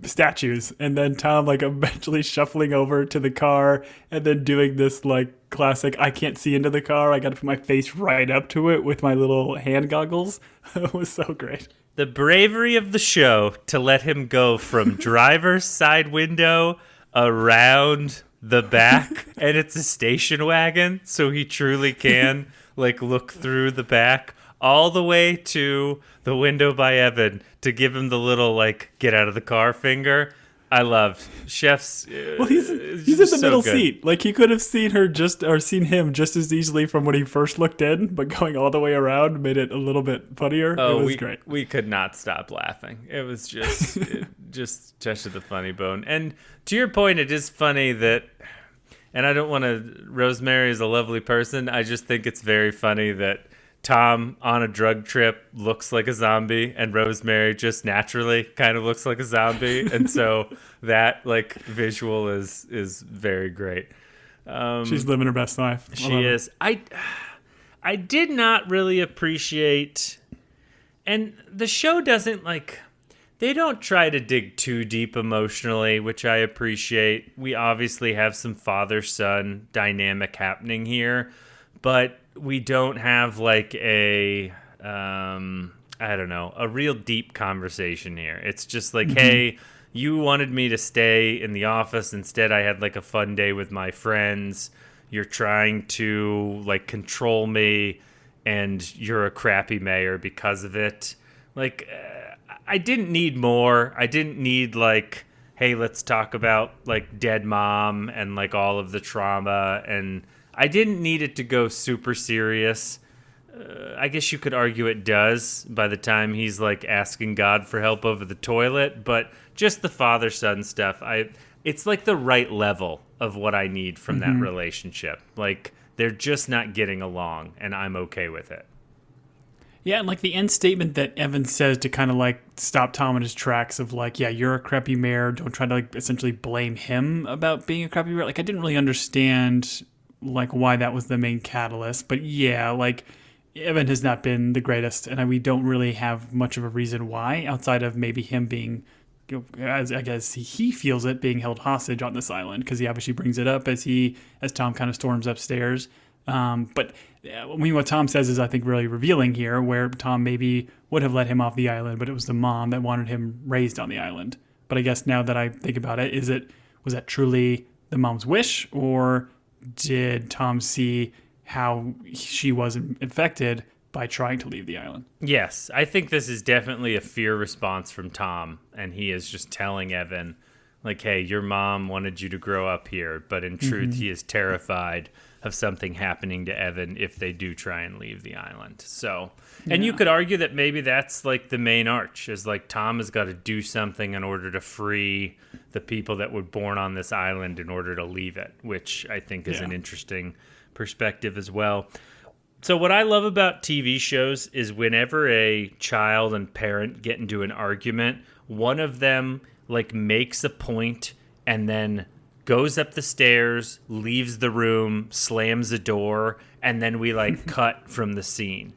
statues. And then Tom like eventually shuffling over to the car and then doing this like classic, I can't see into the car. I got to put my face right up to it with my little hand goggles. It was so great. The bravery of the show to let him go from driver's side window around the back, and it's a station wagon, so he truly can like look through the back all the way to the window by Evan to give him the little like get out of the car finger. I loved Chef's. Well, he's in the middle seat. Like he could have seen him just as easily from when he first looked in, but going all the way around made it a little bit funnier. Oh, it was great. We could not stop laughing. It was just just touched the funny bone. And to your point, it is funny that, and I don't want to. Rosemary is a lovely person. I just think it's very funny that Tom on a drug trip looks like a zombie, and Rosemary just naturally kind of looks like a zombie, and so that like visual is very great. She's living her best life. She is. I did not really appreciate, and the show doesn't like. They don't try to dig too deep emotionally, which I appreciate. We obviously have some father-son dynamic happening here, but we don't have like a a real deep conversation here. It's just like, hey, you wanted me to stay in the office. Instead, I had like a fun day with my friends. You're trying to like control me, and you're a crappy mayor because of it. Like, I didn't need more. I didn't need like, hey, let's talk about like dead mom and like all of the trauma, and I didn't need it to go super serious. I guess you could argue it does by the time he's like asking God for help over the toilet, but just the father-son stuff, it's like the right level of what I need from that relationship. Like they're just not getting along, and I'm okay with it. Yeah, and like the end statement that Evan says to kind of like stop Tom in his tracks of like, yeah, you're a crappy mayor. Don't try to like essentially blame him about being a crappy mayor. Like I didn't really understand like why that was the main catalyst, but yeah, like Evan has not been the greatest, and we don't really have much of a reason why outside of maybe him being, as I guess he feels it, being held hostage on this island, because he obviously brings it up as Tom kind of storms upstairs. But what Tom says is I think really revealing here, where Tom maybe would have let him off the island, but it was the mom that wanted him raised on the island. But I guess now that I think about it, was that truly the mom's wish, or did Tom see how she was infected by trying to leave the island? Yes, I think this is definitely a fear response from Tom, and he is just telling Evan, like, hey, your mom wanted you to grow up here, but in truth, he is terrified of something happening to Evan if they do try and leave the island. So, and you could argue that maybe that's like the main arch, is like Tom has got to do something in order to free the people that were born on this island in order to leave it, which I think is an interesting perspective as well. So what I love about TV shows is whenever a child and parent get into an argument, one of them like makes a point and then goes up the stairs, leaves the room, slams the door, and then we like cut from the scene.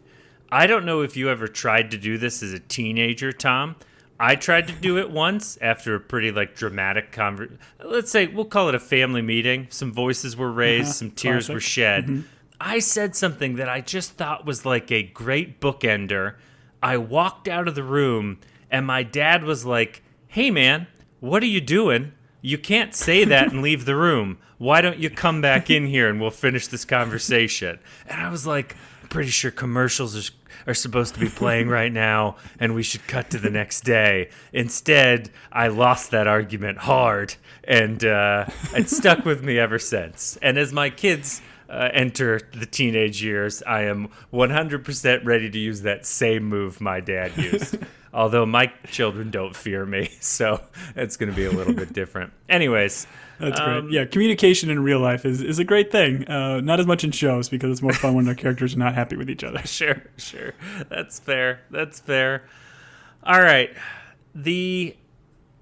I don't know if you ever tried to do this as a teenager, Tom. I tried to do it once after a pretty like dramatic let's say we'll call it a family meeting. Some voices were raised, some tears Classic. were shed. I said something that I just thought was like a great bookender. I walked out of the room and my dad was like, "Hey man, what are you doing? You can't say that and leave the room. Why don't you come back in here and we'll finish this conversation?" And I was like, "I'm pretty sure commercials are supposed to be playing right now and we should cut to the next day." Instead, I lost that argument hard, and it stuck with me ever since. And as my kids enter the teenage years, I am 100% ready to use that same move my dad used. Although my children don't fear me, so it's going to be a little bit different. Anyways. That's great. Yeah, communication in real life is a great thing. Not as much in shows because it's more fun when the characters are not happy with each other. Sure. That's fair. All right. The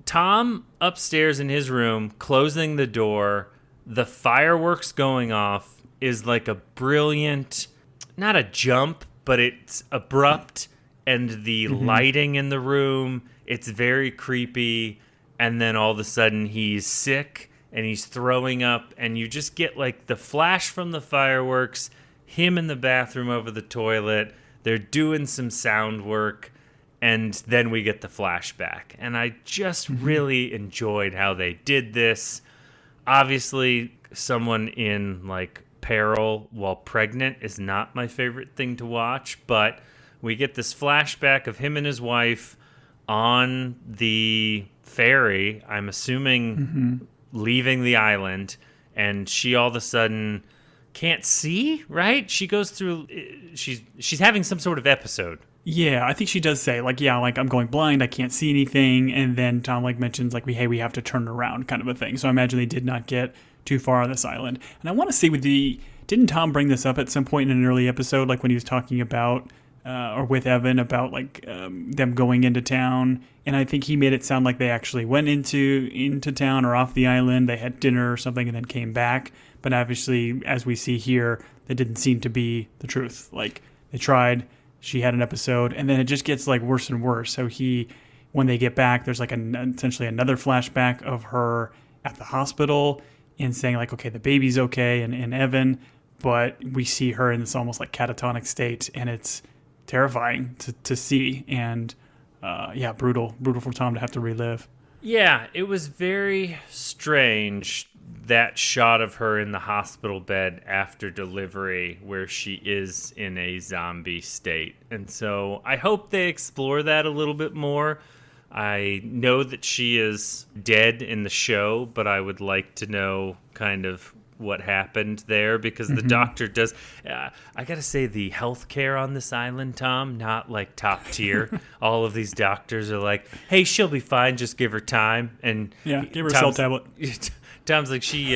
Tom upstairs in his room, closing the door, the fireworks going off is like a brilliant, not a jump, but it's abrupt, and the lighting in the room, it's very creepy, and then all of a sudden he's sick and he's throwing up, and you just get like the flash from the fireworks, him in the bathroom over the toilet, they're doing some sound work, and then we get the flashback. And I just really enjoyed how they did this. Obviously, someone in like peril while pregnant is not my favorite thing to watch, but we get this flashback of him and his wife on the ferry, I'm assuming leaving the island, and she all of a sudden can't see, right? She goes through, she's having some sort of episode. Yeah, I think she does say, like, yeah, like, I'm going blind, I can't see anything, and then Tom, like, mentions, like, hey, we have to turn around kind of a thing. So I imagine they did not get too far on this island. And I want to say didn't Tom bring this up at some point in an early episode, like when he was talking about, or with Evan, about, like, them going into town, and I think he made it sound like they actually went into town or off the island, they had dinner or something, and then came back. But obviously, as we see here, that didn't seem to be the truth. Like, they tried, she had an episode, and then it just gets like worse and worse. So when they get back, there's like essentially another flashback of her at the hospital and saying like, okay, the baby's okay, and Evan, but we see her in this almost like catatonic state, and it's terrifying to see, and brutal for Tom to have to relive. Yeah, it was very strange, that shot of her in the hospital bed after delivery where she is in a zombie state. And so I hope they explore that a little bit more. I know that she is dead in the show, but I would like to know kind of what happened there, because the doctor does. I got to say, the healthcare on this island, Tom, not like top tier. All of these doctors are like, hey, she'll be fine. Just give her time. And yeah, give her a salt tablet. Tom's like, she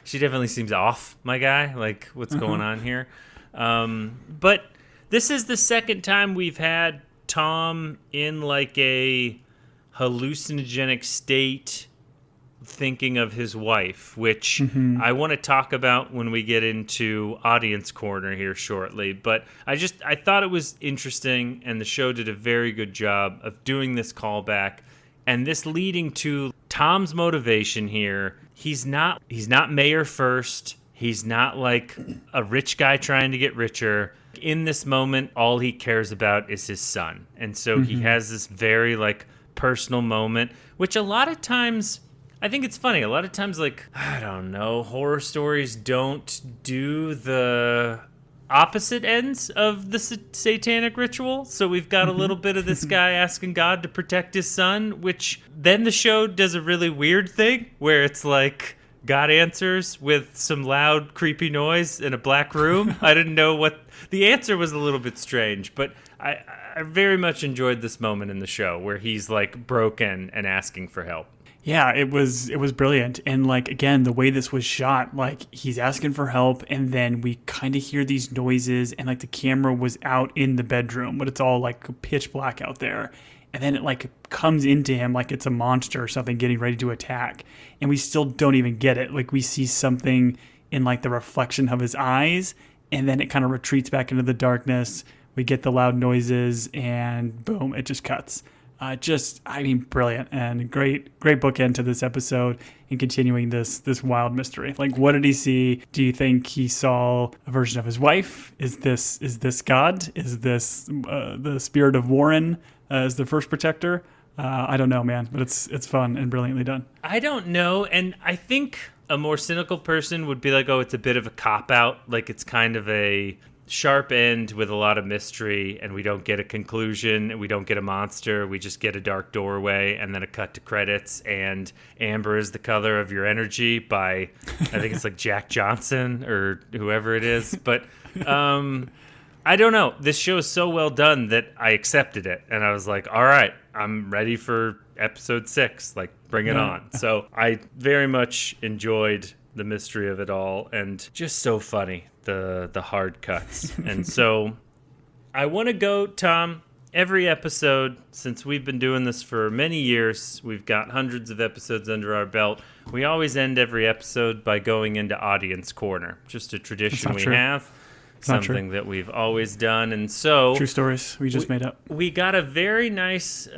definitely seems off, my guy. Like, what's going on here? But this is the second time we've had Tom in like a hallucinogenic state, thinking of his wife, which I want to talk about when we get into audience corner here shortly. But I thought it was interesting, and the show did a very good job of doing this callback, and this leading to Tom's motivation here. He's not mayor first. He's not like a rich guy trying to get richer. In this moment, all he cares about is his son. And so he has this very like personal moment, which a lot of times, I think it's funny. A lot of times, like, I don't know, horror stories don't do the opposite ends of the satanic ritual. So we've got a little bit of this guy asking God to protect his son, which then the show does a really weird thing where it's like God answers with some loud, creepy noise in a black room. I didn't know what the answer was. A little bit strange, but I very much enjoyed this moment in the show where he's like broken and asking for help. Yeah, it was brilliant. And like again, the way this was shot, like he's asking for help and then we kind of hear these noises and like the camera was out in the bedroom, but it's all like pitch black out there. And then it like comes into him like it's a monster or something getting ready to attack. And we still don't even get it. Like we see something in like the reflection of his eyes and then it kind of retreats back into the darkness. We get the loud noises and boom, it just cuts. Brilliant and great bookend to this episode and continuing this wild mystery. Like, what did he see? Do you think he saw a version of his wife? Is this God? Is this the spirit of Warren as the first protector? I don't know, man, but it's fun and brilliantly done. I don't know, and I think a more cynical person would be like, oh, it's a bit of a cop-out. Like, it's kind of a sharp end with a lot of mystery, and we don't get a conclusion, and we don't get a monster. We just get a dark doorway and then a cut to credits, and Amber is the color of your energy by, I think it's like Jack Johnson or whoever it is. But I don't know. This show is so well done that I accepted it, and I was like, all right, I'm ready for episode 6. Like, bring it on. So I very much enjoyed the mystery of it all, and just so funny, the hard cuts. And so I want to go, Tom, every episode, since we've been doing this for many years, we've got hundreds of episodes under our belt, we always end every episode by going into Audience Corner. Just a tradition we have. Something that we've always done. And so true stories we just made up. We got a very nice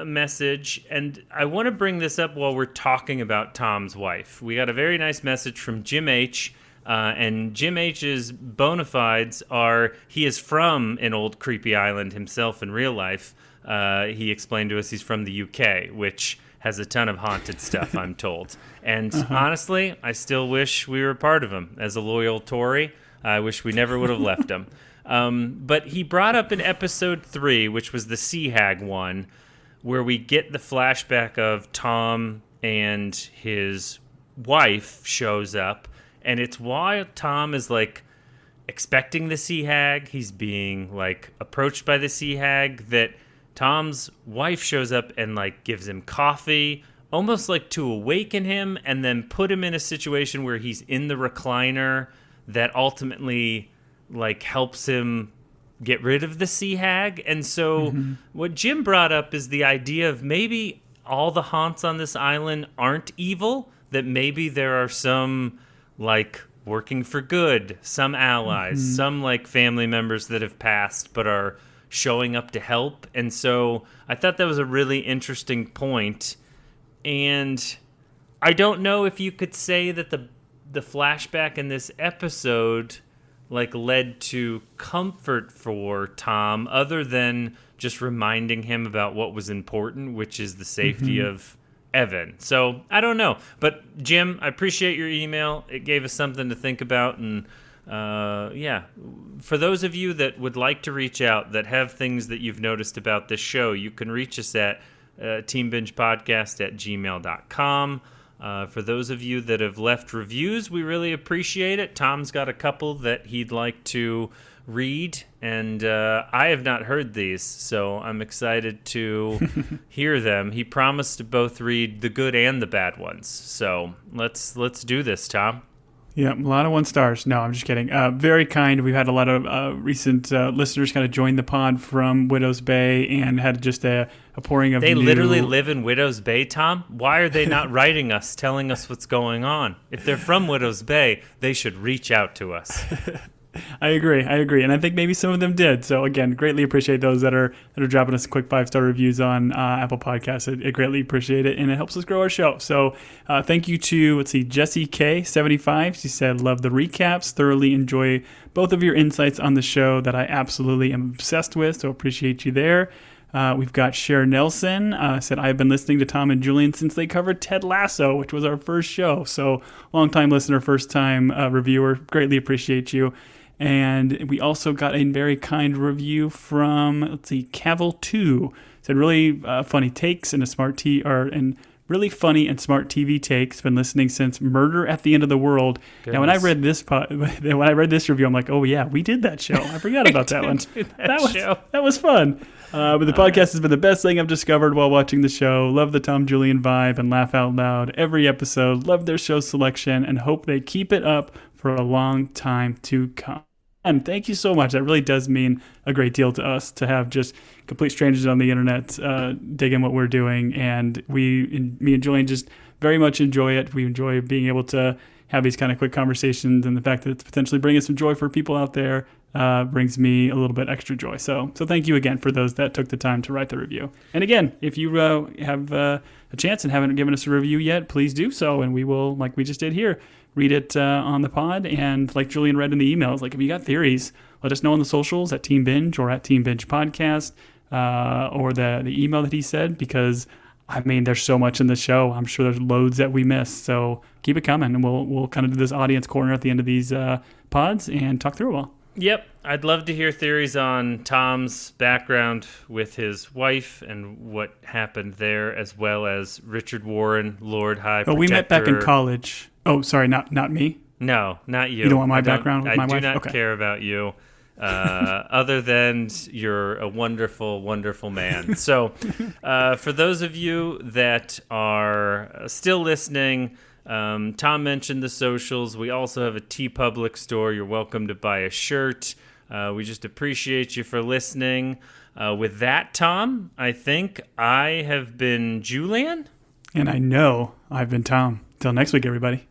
message, and I want to bring this up while we're talking about Tom's wife. We got a very nice message from Jim H., and Jim H's bona fides are he is from an old creepy island himself in real life. He explained to us he's from the UK, which has a ton of haunted stuff, I'm told. And honestly, I still wish we were part of him. As a loyal Tory, I wish we never would have left him. But he brought up in episode 3, which was the Sea Hag one, where we get the flashback of Tom and his wife shows up. And it's while Tom is like expecting the Sea Hag, he's being like approached by the Sea Hag, that Tom's wife shows up and like gives him coffee, almost like to awaken him and then put him in a situation where he's in the recliner that ultimately like helps him get rid of the Sea Hag. And so what Jim brought up is the idea of maybe all the haunts on this island aren't evil, that maybe there are some like working for good, some allies, some like family members that have passed but are showing up to help. And so I thought that was a really interesting point. And I don't know if you could say that the flashback in this episode like led to comfort for Tom, other than just reminding him about what was important, which is the safety of Evan. So I don't know, but Jim, I appreciate your email. It gave us something to think about. And for those of you that would like to reach out, that have things that you've noticed about this show, you can reach us at teambingepodcast@gmail.com. For those of you that have left reviews, we really appreciate it. Tom's got a couple that he'd like to read, and I have not heard these, so I'm excited to hear them. He promised to both read the good and the bad ones, so let's do this, Tom. Yeah, a lot of 1 stars. No, I'm just kidding. Very kind. We've had a lot of recent listeners kind of join the pod from Widow's Bay and had just a pouring of They literally live in Widow's Bay, Tom? Why are they not writing us, telling us what's going on? If they're from Widow's Bay, they should reach out to us. I agree. And I think maybe some of them did. So again, greatly appreciate those that are dropping us quick 5-star reviews on Apple Podcasts. I greatly appreciate it, and it helps us grow our show. So thank you to, Jessie K75. She said, love the recaps. Thoroughly enjoy both of your insights on the show that I absolutely am obsessed with. So appreciate you there. We've got Cher Nelson, said, I've been listening to Tom and Julian since they covered Ted Lasso, which was our first show. So long-time listener, first-time reviewer. Greatly appreciate you. And we also got a very kind review from, Cavill2. Said really funny takes and a smart and really funny and smart TV takes. Been listening since Murder at the End of the World. Goodness. Now, when I read this review, I'm like, oh yeah, we did that show. I forgot about that one. That was fun. But the podcast has been the best thing I've discovered while watching the show. Love the Tom Julian vibe and laugh out loud every episode. Love their show selection and hope they keep it up for a long time to come. And thank you so much. That really does mean a great deal to us to have just complete strangers on the internet digging what we're doing. And me and Julian just very much enjoy it. We enjoy being able to have these kind of quick conversations, and the fact that it's potentially bringing some joy for people out there brings me a little bit extra joy. So thank you again for those that took the time to write the review. And again, if you have a chance and haven't given us a review yet, please do so. And we will, like we just did here, read it on the pod. And like Julian read in the emails, like if you got theories, let us know on the socials at Team Binge or at Team Binge Podcast or the email that he said, because I mean, there's so much in the show. I'm sure there's loads that we missed. So keep it coming, and we'll kind of do this audience corner at the end of these pods and talk through it all. Yep. I'd love to hear theories on Tom's background with his wife and what happened there, as well as Richard Warren, Lord High Protector. Oh, we met back in college. Oh, sorry, not me? No, not you. You don't want my background with my wife? I do not Okay. care about you, other than you're a wonderful, wonderful man. So for those of you that are still listening, Tom mentioned the socials. We also have a TeePublic store. You're welcome to buy a shirt. We just appreciate you for listening. With that, Tom, I think I have been Julian. And I know I've been Tom. Till next week, everybody.